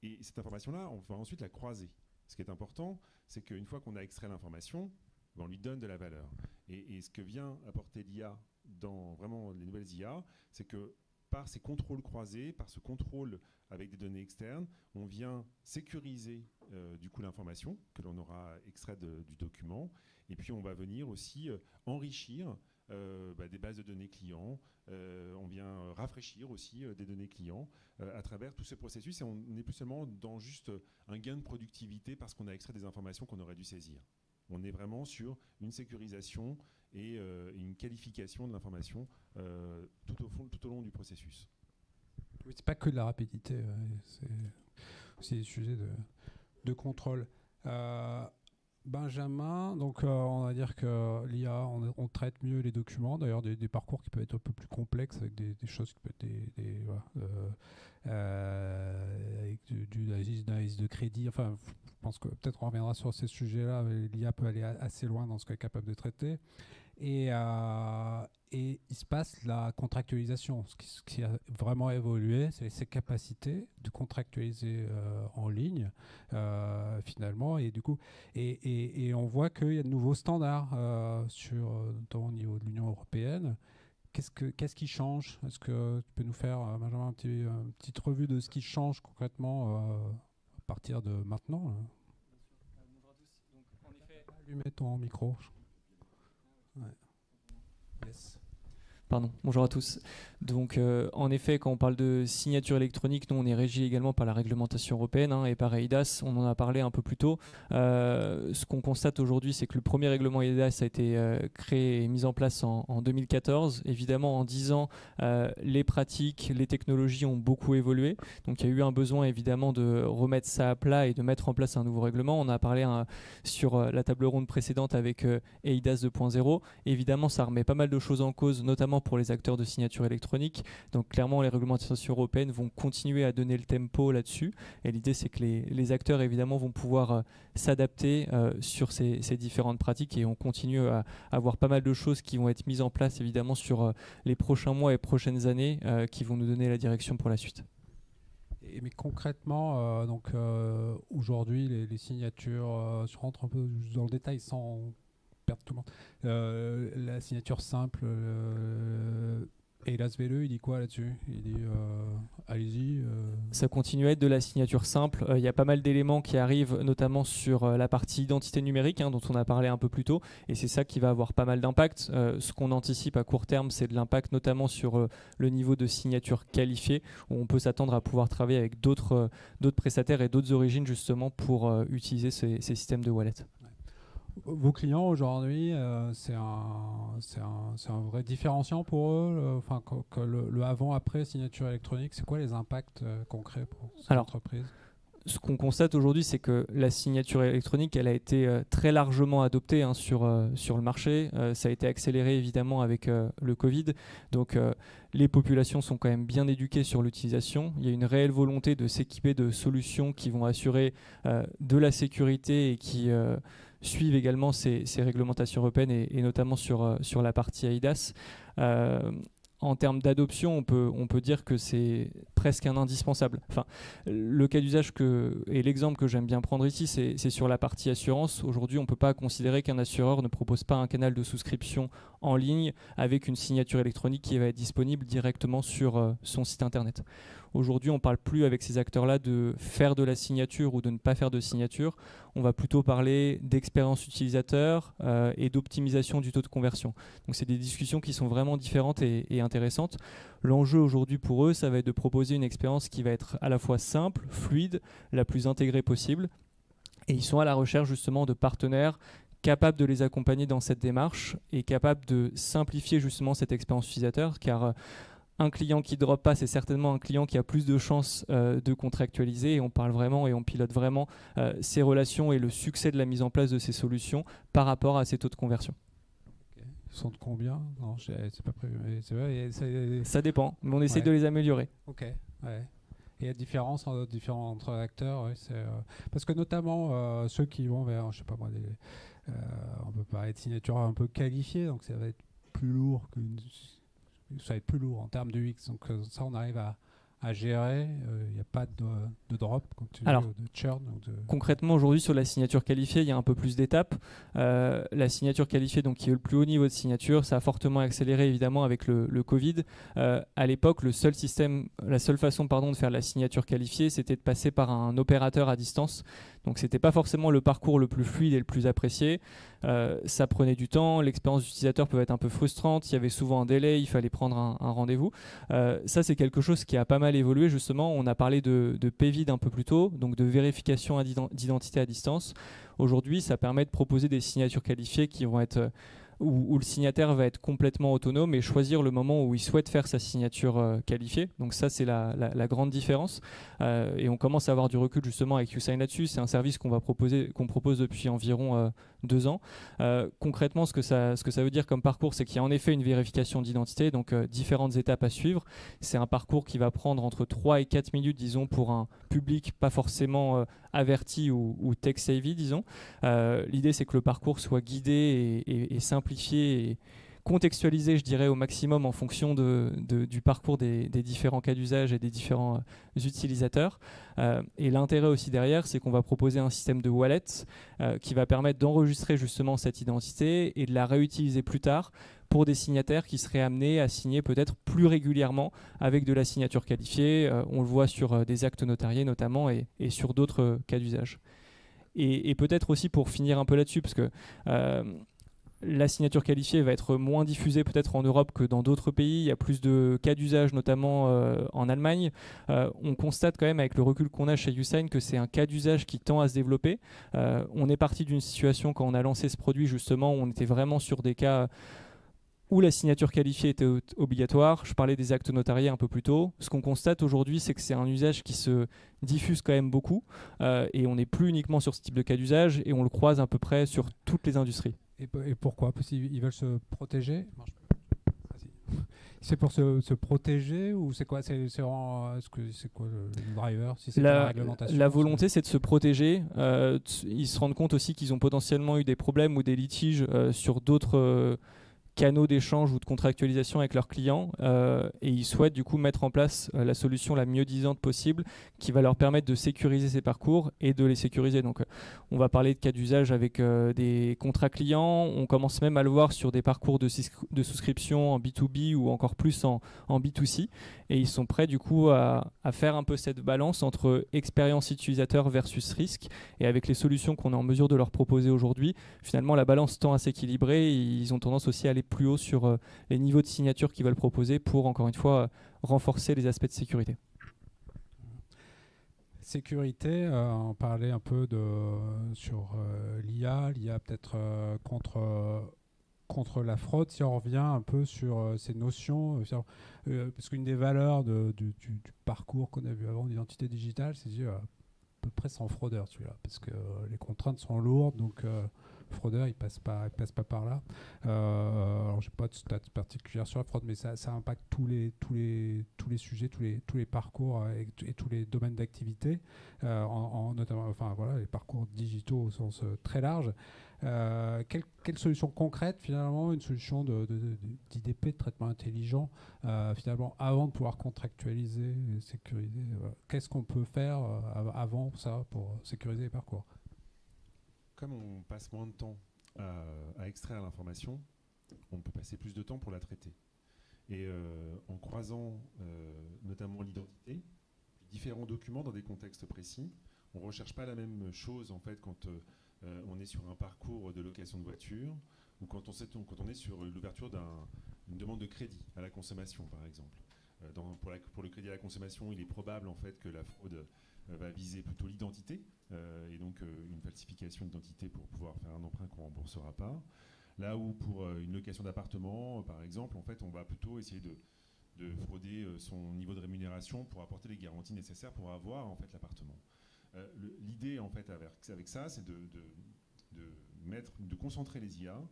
Et cette information-là, on va ensuite la croiser. Ce qui est important, c'est qu'une fois qu'on a extrait l'information, on lui donne de la valeur. Et ce que vient apporter l'IA dans vraiment les nouvelles IA, c'est que par ces contrôles croisés, par ce contrôle avec des données externes, on vient sécuriser du coup l'information que l'on aura extraite du document. Et puis on va venir aussi enrichir des bases de données clients. On vient rafraîchir aussi des données clients à travers tous ces processus. Et on n'est plus seulement dans juste un gain de productivité parce qu'on a extrait des informations qu'on aurait dû saisir. On est vraiment sur une sécurisation et une qualification de l'information tout au long du processus. Oui, c'est pas que de la rapidité, c'est aussi des sujets de contrôle. Benjamin, donc on va dire que l'IA, on traite mieux les documents, d'ailleurs des parcours qui peuvent être un peu plus complexes avec des choses qui peuvent être avec du analyse de crédit. Enfin, je pense que peut-être on reviendra sur ces sujets-là. L'IA peut aller assez loin dans ce qu'elle est capable de traiter. Et il se passe la contractualisation. Ce qui a vraiment évolué, c'est ses capacités de contractualiser en ligne, finalement. Et du coup, et on voit qu'il y a de nouveaux standards, notamment au niveau de l'Union européenne. Qu'est-ce qui change? Est-ce que tu peux nous faire, Benjamin, une petite revue de ce qui change concrètement à partir de maintenant? Bonjour à tous. Donc, en effet, Allumez ton micro. Ouais. Yes. Pardon, bonjour à tous. Donc, en effet, quand on parle de signature électronique, nous, on est régi également par la réglementation européenne et par EIDAS. On en a parlé un peu plus tôt. Ce qu'on constate aujourd'hui, c'est que le premier règlement EIDAS a été créé et mis en place en 2014. Évidemment, en 10 ans, les pratiques, les technologies ont beaucoup évolué. Donc, il y a eu un besoin, évidemment, de remettre ça à plat et de mettre en place un nouveau règlement. On a parlé sur la table ronde précédente avec EIDAS 2.0. Évidemment, ça remet pas mal de choses en cause, notamment pour les acteurs de signature électronique. Donc clairement, les réglementations européennes vont continuer à donner le tempo là-dessus. Et l'idée, c'est que les acteurs, évidemment, vont pouvoir s'adapter sur ces différentes pratiques. Et on continue à avoir pas mal de choses qui vont être mises en place, évidemment, sur les prochains mois et prochaines années qui vont nous donner la direction pour la suite. Mais concrètement, aujourd'hui, les signatures, je rentre un peu dans le détail sans perdre tout le monde. La signature simple, EIDAS V2, il dit quoi là-dessus? Il dit allez-y. Ça continue à être de la signature simple. Il y a pas mal d'éléments qui arrivent, notamment sur la partie identité numérique, dont on a parlé un peu plus tôt. Et c'est ça qui va avoir pas mal d'impact. Ce qu'on anticipe à court terme, c'est de l'impact notamment sur le niveau de signature qualifiée, où on peut s'attendre à pouvoir travailler avec d'autres prestataires et d'autres origines, justement, pour utiliser ces systèmes de wallet. Vos clients aujourd'hui, c'est un vrai différenciant pour eux, le avant-après signature électronique, c'est quoi les impacts concrets pour ces entreprises? Ce qu'on constate aujourd'hui, c'est que la signature électronique, elle a été très largement adoptée sur le marché. Ça a été accéléré évidemment avec le Covid. Donc les populations sont quand même bien éduquées sur l'utilisation. Il y a une réelle volonté de s'équiper de solutions qui vont assurer de la sécurité et qui suivent également ces réglementations européennes et notamment sur la partie EIDAS. En termes d'adoption, on peut dire que c'est presque un indispensable. Enfin, le cas d'usage et l'exemple que j'aime bien prendre ici, c'est sur la partie assurance. Aujourd'hui, on ne peut pas considérer qu'un assureur ne propose pas un canal de souscription en ligne avec une signature électronique qui va être disponible directement sur son site internet. Aujourd'hui, on ne parle plus avec ces acteurs-là de faire de la signature ou de ne pas faire de signature. On va plutôt parler d'expérience utilisateur et d'optimisation du taux de conversion. Donc, c'est des discussions qui sont vraiment différentes et intéressantes. L'enjeu aujourd'hui pour eux, ça va être de proposer une expérience qui va être à la fois simple, fluide, la plus intégrée possible. Et ils sont à la recherche justement de partenaires capables de les accompagner dans cette démarche et capables de simplifier justement cette expérience utilisateur, car un client qui ne drop pas, c'est certainement un client qui a plus de chances de contractualiser, et on parle vraiment et on pilote vraiment ces relations et le succès de la mise en place de ces solutions par rapport à ces taux de conversion. Ils sont de combien? Non, c'est pas prévu. Mais c'est vrai, Ça dépend, mais on essaye Ouais. de les améliorer. Ok, ouais. Et il y a différence entre acteurs, ouais, parce que notamment ceux qui vont vers, je sais pas moi, on peut parler de signature un peu qualifiée, donc ça va être plus lourd ça va être plus lourd en termes de UX. Donc ça, on arrive à gérer. Il n'y a pas de drop, comme tu dis, Alors, ou de churn. Concrètement, aujourd'hui, sur la signature qualifiée, il y a un peu plus d'étapes. La signature qualifiée, donc, qui est le plus haut niveau de signature, ça a fortement accéléré évidemment avec le Covid. À l'époque, la seule façon de faire la signature qualifiée, c'était de passer par un opérateur à distance. Donc, c'était pas forcément le parcours le plus fluide et le plus apprécié. Ça prenait du temps, l'expérience d'utilisateur peut être un peu frustrante, il y avait souvent un délai, il fallait prendre un rendez-vous. Ça, c'est quelque chose qui a pas mal évolué justement. On a parlé de PVID un peu plus tôt, donc de vérification d'identité à distance. Aujourd'hui, ça permet de proposer des signatures qualifiées qui vont être où le signataire va être complètement autonome et choisir le moment où il souhaite faire sa signature qualifiée. Donc ça, c'est la grande différence. Et on commence à avoir du recul justement avec YouSign là-dessus. C'est un service qu'on propose depuis environ 2 ans. Concrètement, ce que ça veut dire comme parcours, c'est qu'il y a en effet une vérification d'identité, donc différentes étapes à suivre. C'est un parcours qui va prendre entre 3 et 4 minutes, disons, pour un public pas forcément averti ou tech-savvy, disons. L'idée, c'est que le parcours soit guidé et simplifié et contextualisé, je dirais, au maximum en fonction du parcours des différents cas d'usage et des différents utilisateurs. Et l'intérêt aussi derrière, c'est qu'on va proposer un système de wallet qui va permettre d'enregistrer justement cette identité et de la réutiliser plus tard pour des signataires qui seraient amenés à signer peut-être plus régulièrement avec de la signature qualifiée. On le voit sur des actes notariés notamment et sur d'autres cas d'usage. Et peut-être aussi pour finir un peu là-dessus, parce que la signature qualifiée va être moins diffusée peut-être en Europe que dans d'autres pays. Il y a plus de cas d'usage, notamment en Allemagne. On constate quand même avec le recul qu'on a chez YouSign que c'est un cas d'usage qui tend à se développer. On est parti d'une situation quand on a lancé ce produit justement où on était vraiment sur des cas où la signature qualifiée était obligatoire. Je parlais des actes notariés un peu plus tôt. Ce qu'on constate aujourd'hui, c'est que c'est un usage qui se diffuse quand même beaucoup et on n'est plus uniquement sur ce type de cas d'usage et on le croise à peu près sur toutes les industries. Et pourquoi? Parce qu'ils veulent se protéger. C'est pour se protéger ou c'est quoi? C'est quoi le driver? Si c'est la réglementation, la volonté, c'est de se protéger. Ils se rendent compte aussi qu'ils ont potentiellement eu des problèmes ou des litiges sur d'autres canaux d'échange ou de contractualisation avec leurs clients et ils souhaitent du coup mettre en place la solution la mieux disante possible qui va leur permettre de sécuriser ces parcours et de les sécuriser. Donc on va parler de cas d'usage avec des contrats clients, on commence même à le voir sur des parcours de souscription en B2B ou encore plus en B2C et ils sont prêts du coup à faire un peu cette balance entre expérience utilisateur versus risque et avec les solutions qu'on est en mesure de leur proposer aujourd'hui, finalement la balance tend à s'équilibrer et ils ont tendance aussi à aller plus haut sur les niveaux de signature qu'ils veulent proposer pour, encore une fois, renforcer les aspects de sécurité. Sécurité, on parlait un peu sur l'IA peut-être contre la fraude, si on revient un peu sur ces notions, parce qu'une des valeurs du parcours qu'on a vu avant d'identité digitale, c'est à peu près sans fraudeur celui-là, parce que les contraintes sont lourdes, donc fraudeur, il passe pas par là. Alors j'ai pas de stats particulières sur la fraude, mais ça impacte tous les sujets, tous les parcours et tous les domaines d'activité, notamment, enfin voilà, les parcours digitaux au sens très large. Quelle solution concrète finalement, une solution d'IDP, de traitement intelligent, finalement avant de pouvoir contractualiser, et sécuriser, qu'est-ce qu'on peut faire avant ça pour sécuriser les parcours? Comme on passe moins de temps à extraire l'information, on peut passer plus de temps pour la traiter. Et en croisant notamment l'identité, différents documents dans des contextes précis, on ne recherche pas la même chose en fait quand on est sur un parcours de location de voiture ou quand on est sur l'ouverture d'une demande de crédit à la consommation par exemple. Pour le crédit à la consommation, il est probable en fait que la fraude va viser plutôt l'identité et donc une falsification d'identité pour pouvoir faire un emprunt qu'on ne remboursera pas. Là où pour une location d'appartement, par exemple, en fait, on va plutôt essayer de frauder son niveau de rémunération pour apporter les garanties nécessaires pour avoir en fait l'appartement. L'idée en fait avec ça, c'est de concentrer les IA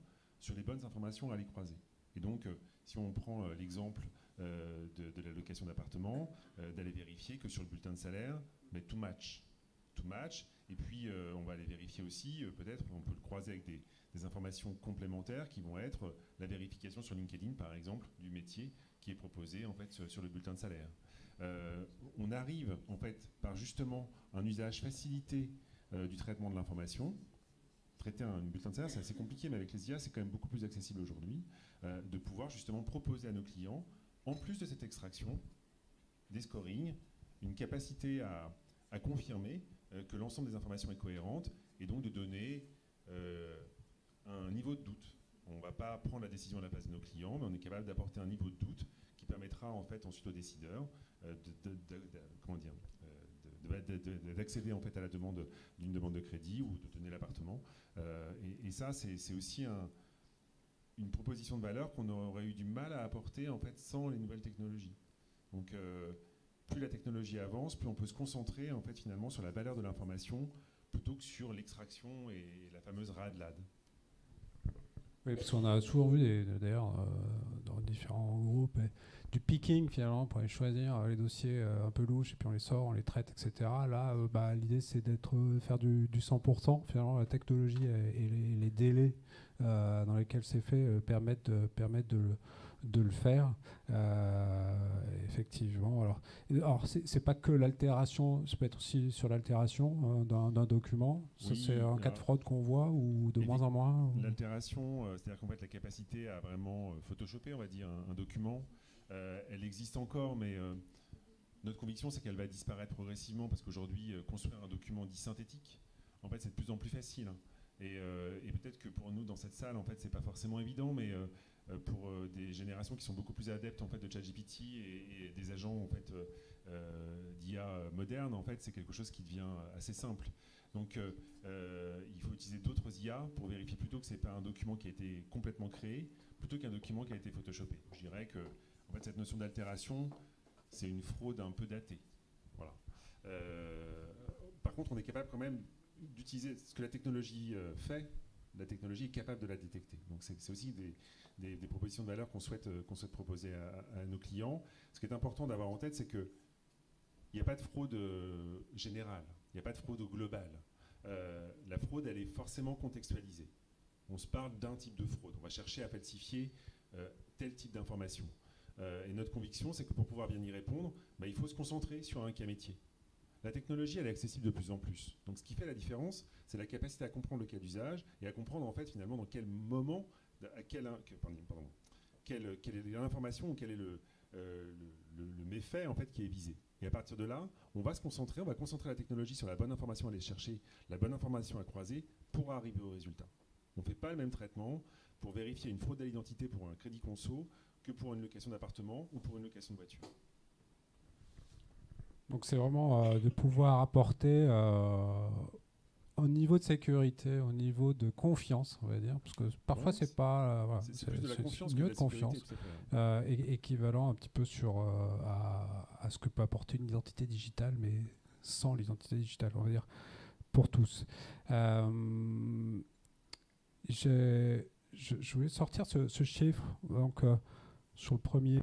sur les bonnes informations à les croiser. Et donc, si on prend l'exemple de la location d'appartement, d'aller vérifier que sur le bulletin de salaire, mais tout match. Et puis, on va aller vérifier aussi, peut-être, on peut le croiser avec des informations complémentaires qui vont être la vérification sur LinkedIn, par exemple, du métier qui est proposé en fait sur le bulletin de salaire. On arrive en fait par justement un usage facilité du traitement de l'information. Traiter un bulletin de salaire, c'est assez compliqué, mais avec les IA, c'est quand même beaucoup plus accessible aujourd'hui, de pouvoir justement proposer à nos clients, en plus de cette extraction, des scorings, une capacité à confirmer que l'ensemble des informations est cohérente, et donc de donner un niveau de doute. On ne va pas prendre la décision à la place de nos clients, mais on est capable d'apporter un niveau de doute qui permettra en fait ensuite aux décideurs d'accéder en fait à la demande d'une demande de crédit ou de donner l'appartement. Et ça, c'est aussi une proposition de valeur qu'on aurait eu du mal à apporter en fait sans les nouvelles technologies. Donc, plus la technologie avance, plus on peut se concentrer en fait finalement sur la valeur de l'information plutôt que sur l'extraction et la fameuse RAD-LAD. Oui, parce qu'on a souvent vu, d'ailleurs, dans différents groupes, du picking finalement pour aller choisir les dossiers un peu louches et puis on les sort, on les traite, etc. Là, l'idée c'est faire du 100%. Finalement, la technologie et les délais dans lesquels c'est fait permettent de le faire. Effectivement. Alors c'est pas que l'altération, ça peut être aussi sur l'altération d'un document. Ça, oui, c'est un cas de fraude qu'on voit ou de moins en moins. L'altération, c'est-à-dire qu'en fait la capacité à vraiment photoshopper, on va dire, un document, elle existe encore, mais notre conviction c'est qu'elle va disparaître progressivement parce qu'aujourd'hui construire un document dit synthétique, en fait c'est de plus en plus facile. Et peut-être que pour nous dans cette salle, en fait c'est pas forcément évident, mais pour des générations qui sont beaucoup plus adeptes en fait de ChatGPT et des agents en fait d'IA modernes, en fait c'est quelque chose qui devient assez simple. Donc il faut utiliser d'autres IA pour vérifier plutôt que c'est pas un document qui a été complètement créé, plutôt qu'un document qui a été photoshopé. Je dirais que en fait cette notion d'altération, c'est une fraude un peu datée. Voilà. Par contre, on est capable quand même d'utiliser ce que la technologie fait. La technologie est capable de la détecter. Donc c'est aussi des propositions de valeur qu'on souhaite proposer à nos clients. Ce qui est important d'avoir en tête, c'est qu'il n'y a pas de fraude générale, il n'y a pas de fraude globale. La fraude, elle est forcément contextualisée. On se parle d'un type de fraude. On va chercher à falsifier tel type d'information. Et notre conviction, c'est que pour pouvoir bien y répondre, il faut se concentrer sur un cas métier. La technologie, elle est accessible de plus en plus. Donc ce qui fait la différence, c'est la capacité à comprendre le cas d'usage et à comprendre en fait finalement dans quel moment, quelle est l'information ou quel est le méfait en fait qui est visé. Et à partir de là, on va concentrer la technologie sur la bonne information, aller chercher la bonne information à croiser pour arriver au résultat. On ne fait pas le même traitement pour vérifier une fraude à l'identité pour un crédit conso que pour une location d'appartement ou pour une location de voiture. Donc c'est vraiment de pouvoir apporter au niveau de sécurité, au niveau de confiance, on va dire, parce que parfois c'est pas voilà, c'est plus de la confiance que de la confiance, équivalent un petit peu à ce que peut apporter une identité digitale, mais sans l'identité digitale, on va dire, pour tous. Je voulais sortir ce chiffre, donc sur le premier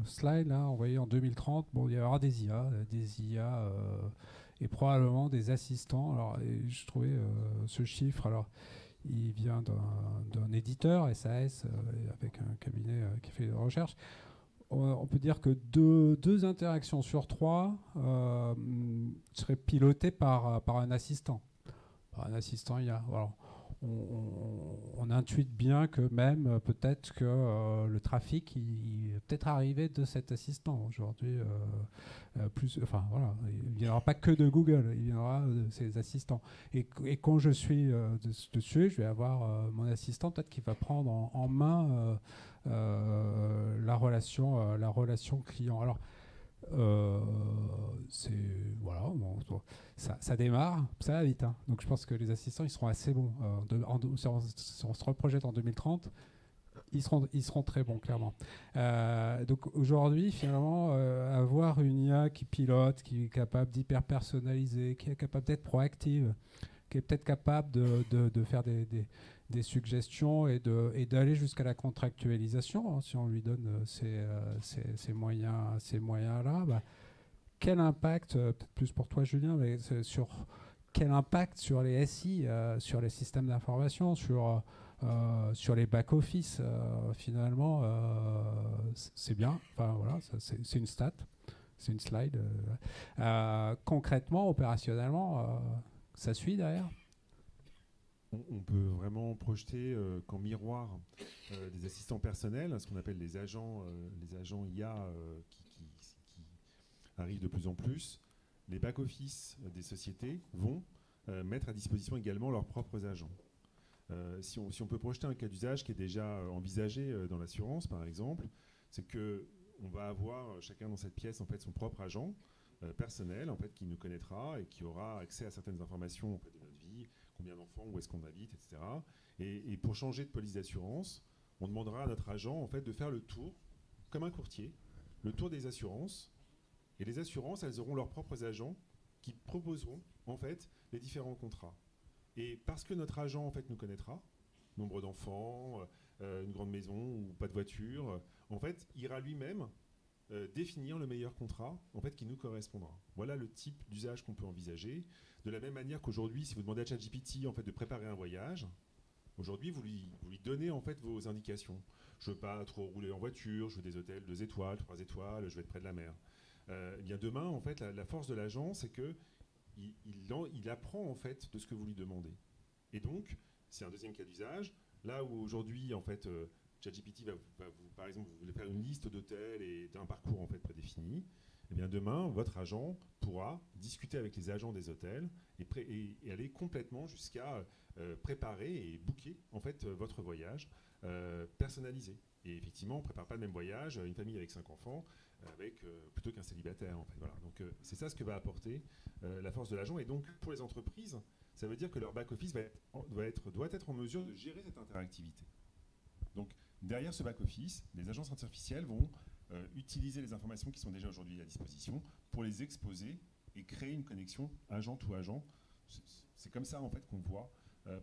slide, là, on voyait en 2030, il y aura des IA et probablement des assistants. Alors, je trouvais ce chiffre, alors, il vient d'un éditeur, SAS, avec un cabinet qui fait des recherches. On peut dire que deux interactions sur 3 seraient pilotées par un assistant. Par un assistant IA. Alors, on intuite bien que même peut-être que le trafic il est peut-être arrivé de cet assistant aujourd'hui il viendra pas que de Google, il viendra de ses assistants et quand je suis dessus, je vais avoir mon assistant peut-être qui va prendre en main la relation client. Alors ça démarre, ça va vite, hein. Donc je pense que les assistants ils seront assez bons. Si on se reprojette en 2030, ils seront très bons, clairement. Donc aujourd'hui, finalement, avoir une IA qui pilote, qui est capable d'hyper-personnaliser, qui est capable d'être proactive, qui est peut-être capable de faire des suggestions et d'aller jusqu'à la contractualisation, hein, si on lui donne ces moyens-là, bah, quel impact, peut-être plus pour toi Julien, mais quel impact sur les SI, sur les systèmes d'information, sur les back-office, finalement, c'est bien. Enfin, voilà, c'est une stat, c'est une slide. Concrètement, opérationnellement, ça suit derrière. On peut vraiment projeter qu'en miroir des assistants personnels, ce qu'on appelle les agents IA qui arrivent de plus en plus, les back-office des sociétés vont mettre à disposition également leurs propres agents. Si on peut projeter un cas d'usage qui est déjà envisagé dans l'assurance, par exemple, c'est qu'on va avoir chacun dans cette pièce en fait, son propre agent personnel en fait, qui nous connaîtra et qui aura accès à certaines informations en fait, de notre vie, combien d'enfants, où est-ce qu'on habite, etc. Et pour changer de police d'assurance, on demandera à notre agent en fait, de faire le tour, comme un courtier, le tour des assurances. Et les assurances, elles auront leurs propres agents qui proposeront en fait, les différents contrats. Et parce que notre agent en fait, nous connaîtra, nombre d'enfants, une grande maison ou pas de voiture, en fait, ira lui-même définir le meilleur contrat en fait, qui nous correspondra. Voilà le type d'usage qu'on peut envisager. De la même manière qu'aujourd'hui, si vous demandez à ChatGPT en fait, de préparer un voyage, aujourd'hui, vous lui donnez en fait, vos indications. Je ne veux pas trop rouler en voiture, je veux des hôtels 2 étoiles, 3 étoiles, je vais être près de la mer. Eh bien demain, en fait, la force de l'agent, c'est que il apprend en fait de ce que vous lui demandez. Et donc, c'est un deuxième cas d'usage. Là où aujourd'hui, en fait, ChatGPT va vous, par exemple, vous voulez faire une liste d'hôtels et d'un parcours en fait prédéfini. Eh bien demain, votre agent pourra discuter avec les agents des hôtels et aller complètement jusqu'à préparer et booker en fait votre voyage personnalisé. Et effectivement, on ne prépare pas le même voyage une famille avec 5 enfants plutôt qu'un célibataire. En fait. Voilà. Donc c'est ça ce que va apporter la force de l'agent. Et donc pour les entreprises, ça veut dire que leur back-office doit être en mesure de gérer cette interactivité. Donc derrière ce back-office, les agences artificielles vont utiliser les informations qui sont déjà aujourd'hui à disposition pour les exposer et créer une connexion agent to agent. C'est comme ça en fait qu'on voit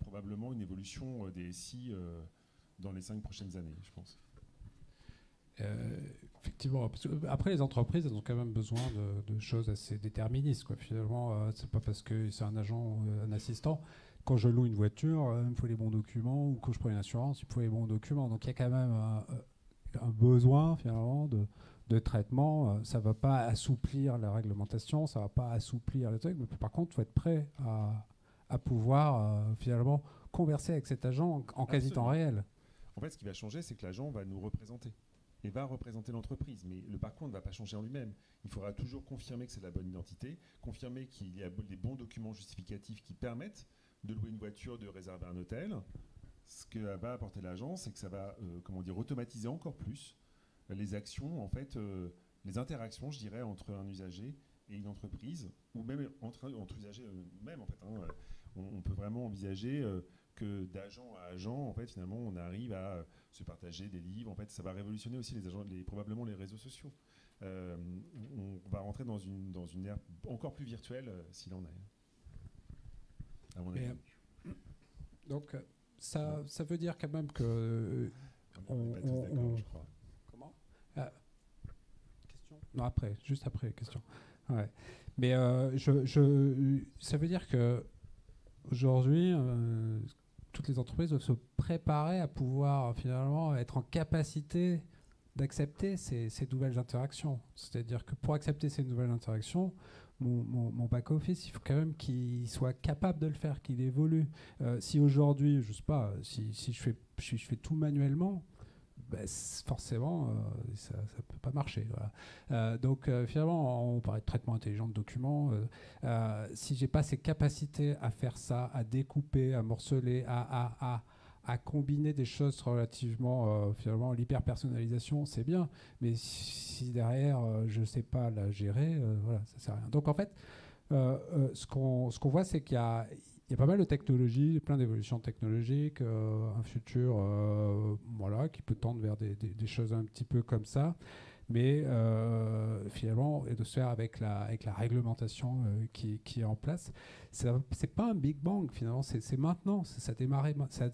probablement une évolution des SI dans les 5 prochaines années, je pense. Effectivement. Parce que après, les entreprises, elles ont quand même besoin de choses assez déterministes. Quoi. Finalement, c'est pas parce que c'est un agent ou un assistant. Quand je loue une voiture, il me faut les bons documents. Ou quand je prends une assurance, il me faut les bons documents. Donc il y a quand même un besoin, finalement, de traitement. Ça ne va pas assouplir la réglementation, ça ne va pas assouplir le truc. Mais par contre, il faut être prêt à pouvoir, finalement, converser avec cet agent en quasi-temps réel. En fait, ce qui va changer, c'est que l'agent va nous représenter et va représenter l'entreprise. Mais le parcours ne va pas changer en lui-même. Il faudra toujours confirmer que c'est la bonne identité, confirmer qu'il y a les bons documents justificatifs qui permettent de louer une voiture, de réserver un hôtel. Ce que va apporter l'agence, c'est que ça va automatiser encore plus les actions, en fait, les interactions, je dirais, entre un usager et une entreprise, ou même entre usagers eux-mêmes. En fait, on peut vraiment envisager que d'agent à agent, en fait, finalement, on arrive à se partager des livres. En fait, ça va révolutionner aussi probablement les réseaux sociaux. On va rentrer dans une ère encore plus virtuelle s'il en est. À mon avis. Donc, ça veut dire quand même que... je crois. Comment Question Non, juste après, question. Ouais. Mais ça veut dire que aujourd'hui, toutes les entreprises doivent se préparer à pouvoir finalement être en capacité d'accepter ces nouvelles interactions. C'est-à-dire que pour accepter ces nouvelles interactions, mon back-office, il faut quand même qu'il soit capable de le faire, qu'il évolue. Si aujourd'hui, je sais pas, si je fais tout manuellement, ben forcément, ça ne peut pas marcher. Voilà. Donc finalement, on parlait de traitement intelligent de documents. Si j'ai pas ces capacités à faire ça, à découper, à morceler, à combiner des choses relativement, finalement, l'hyper-personnalisation, c'est bien. Mais si derrière, je ne sais pas la gérer, voilà, ça ne sert à rien. Donc en fait, ce qu'on voit, c'est qu'il y a pas mal de technologies, plein d'évolutions technologiques, un futur voilà, qui peut tendre vers des choses un petit peu comme ça, mais finalement, et de se faire avec la réglementation qui est en place. C'est pas un Big Bang, finalement, c'est maintenant, ça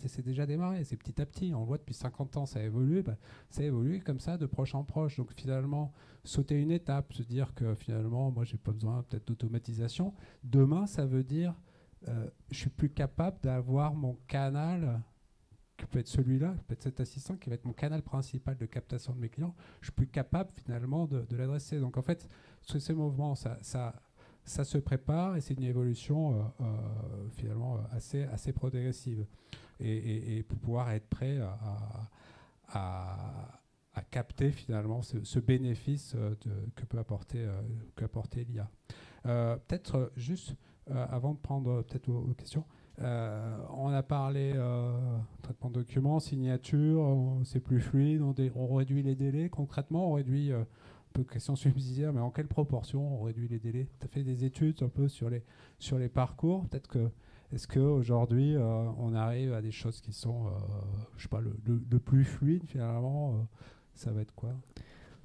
c'est déjà démarré, c'est petit à petit, on le voit depuis 50 ans, ça a évolué, ça a évolué comme ça, de proche en proche, donc finalement, sauter une étape, se dire que finalement, moi, j'ai pas besoin peut-être d'automatisation, demain, ça veut dire je suis plus capable d'avoir mon canal, qui peut être celui-là, qui peut être cet assistant, qui va être mon canal principal de captation de mes clients. Je suis plus capable finalement de l'adresser. Donc en fait, ces mouvements, ça se prépare et c'est une évolution finalement assez progressive. Et pour pouvoir être prêt à capter finalement ce bénéfice que peut apporter l'IA. Peut-être juste avant de prendre peut-être vos questions, on a parlé traitement de documents, signature, c'est plus fluide, on réduit les délais. Concrètement, on réduit un peu de questions subsidiaires, mais en quelle proportion on réduit les délais? Tu as fait des études un peu sur les parcours. Peut-être que est-ce qu'aujourd'hui, on arrive à des choses qui sont, je sais pas, le plus fluide finalement ça va être quoi?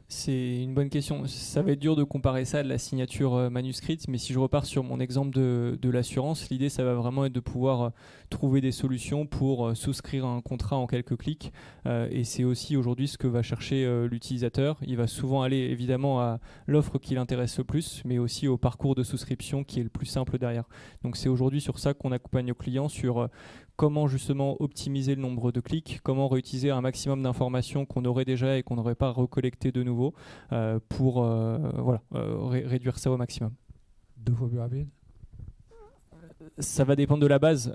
C'est une bonne question. Ça va être dur de comparer ça à de la signature manuscrite, mais si je repars sur mon exemple de l'assurance, l'idée, ça va vraiment être de pouvoir trouver des solutions pour souscrire un contrat en quelques clics. Et c'est aussi aujourd'hui ce que va chercher l'utilisateur. Il va souvent aller évidemment à l'offre qui l'intéresse le plus, mais aussi au parcours de souscription qui est le plus simple derrière. Donc c'est aujourd'hui sur ça qu'on accompagne nos clients, sur comment justement optimiser le nombre de clics, comment réutiliser un maximum d'informations qu'on aurait déjà et qu'on n'aurait pas recollectées de nouveau pour réduire ça au maximum. 2 fois plus rapide? Ça va dépendre de la base,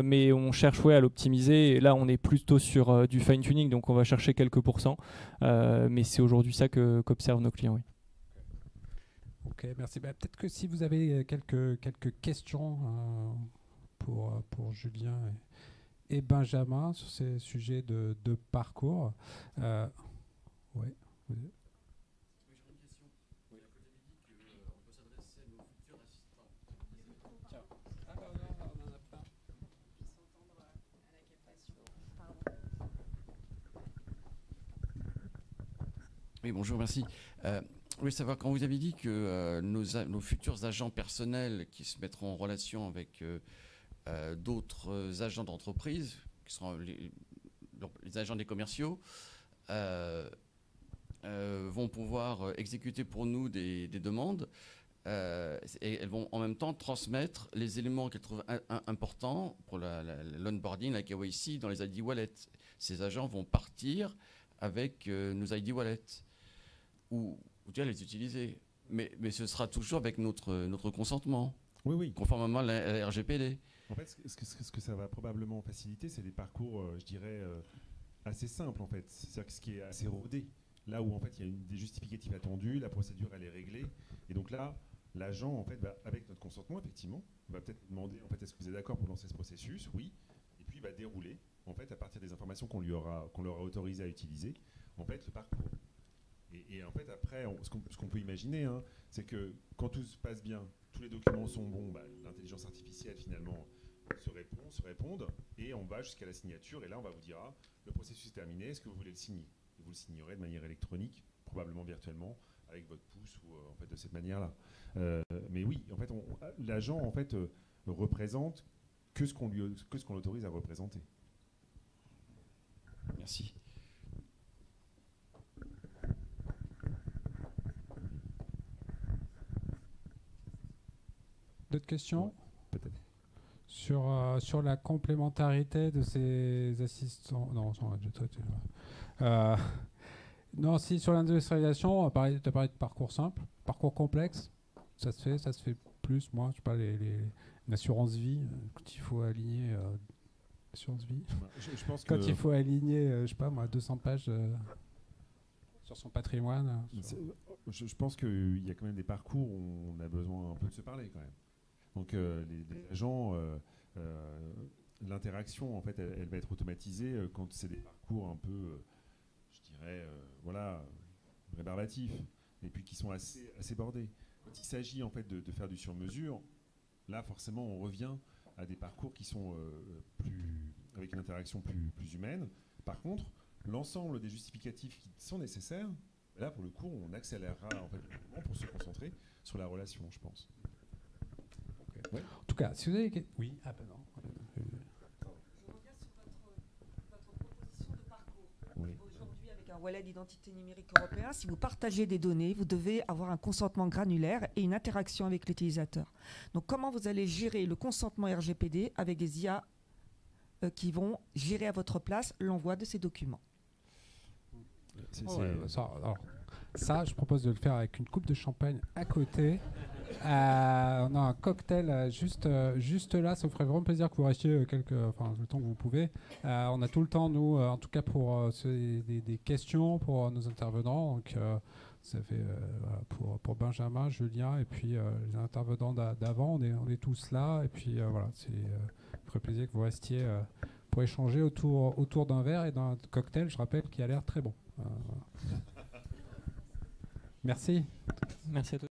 mais on cherche à l'optimiser. Et là, on est plutôt sur du fine-tuning, donc on va chercher quelques pourcents. Mais c'est aujourd'hui ça qu'observent nos clients. Oui. Ok, merci. Peut-être que si vous avez quelques questions pour Julien et Benjamin sur ces sujets de parcours. Oui. Oui, bonjour, merci. Je voulais savoir, quand vous avez dit que nos futurs agents personnels qui se mettront en relation avec d'autres agents d'entreprise, qui seront les agents des commerciaux, vont pouvoir exécuter pour nous des demandes et elles vont en même temps transmettre les éléments qu'elles trouvent importants pour l'onboarding, la KYC dans les ID Wallets. Ces agents vont partir avec nos ID Wallets ou déjà les utiliser. Mais ce sera toujours avec notre consentement, oui. conformément à la RGPD. En fait, ce que ça va probablement faciliter, c'est des parcours, je dirais, assez simples, en fait. C'est-à-dire que ce qui est assez rodé. Là où, en fait, il y a des justificatifs attendus, la procédure, elle est réglée. Et donc là, l'agent, en fait, avec notre consentement, effectivement, va peut-être demander, en fait, est-ce que vous êtes d'accord pour lancer ce processus? Oui. Et puis, il va dérouler, en fait, à partir des informations qu'on leur a autorisé à utiliser, en fait, le parcours. Et en fait, après, ce qu'on peut imaginer, c'est que quand tout se passe bien, tous les documents sont bons, l'intelligence artificielle, finalement, se répondent, et on va jusqu'à la signature, et là, on va vous dire, le processus est terminé, est-ce que vous voulez le signer? Et vous le signerez de manière électronique, probablement virtuellement, avec votre pouce, ou en fait, de cette manière-là. Mais oui, en fait, l'agent, en fait, représente que ce qu'on l'autorise à représenter. Merci. D'autres questions? Ouais, peut-être. Sur la complémentarité de ces assistants. Non, non, si sur l'industrialisation, tu as parlé de parcours simple, parcours complexe, ça se fait plus, moi, je sais pas, une assurance vie, quand il faut aligner assurance vie. Je pense quand il faut aligner, je sais pas moi, 200 pages sur son patrimoine. Je pense qu'il y a quand même des parcours où on a besoin un peu de se parler quand même. Donc les agents, l'interaction en fait, elle va être automatisée quand c'est des parcours un peu, je dirais, rébarbatifs, et puis qui sont assez bordés. Quand il s'agit en fait de faire du sur-mesure, là forcément on revient à des parcours qui sont avec une interaction plus humaine. Par contre, l'ensemble des justificatifs qui sont nécessaires, là, pour le coup, on accélérera en fait, le mouvement pour se concentrer sur la relation, je pense. Okay. Ouais. En tout cas, si vous avez... Oui, ah ben non. Je reviens sur votre proposition de parcours. Oui. Aujourd'hui, avec un wallet d'identité numérique européen, si vous partagez des données, vous devez avoir un consentement granulaire et une interaction avec l'utilisateur. Donc, comment vous allez gérer le consentement RGPD avec des IA qui vont gérer à votre place l'envoi de ces documents? Ça, je propose de le faire avec une coupe de champagne à côté. On a un cocktail juste là. Ça vous ferait vraiment plaisir que vous restiez le temps que vous pouvez. On a tout le temps, nous, en tout cas pour des questions pour nos intervenants. Donc, ça fait pour Benjamin, Julien et puis les intervenants d'avant. On est tous là. Et puis voilà, ça ferait plaisir que vous restiez pour échanger autour d'un verre et d'un cocktail, je rappelle, qui a l'air très bon. Merci. Merci à tous.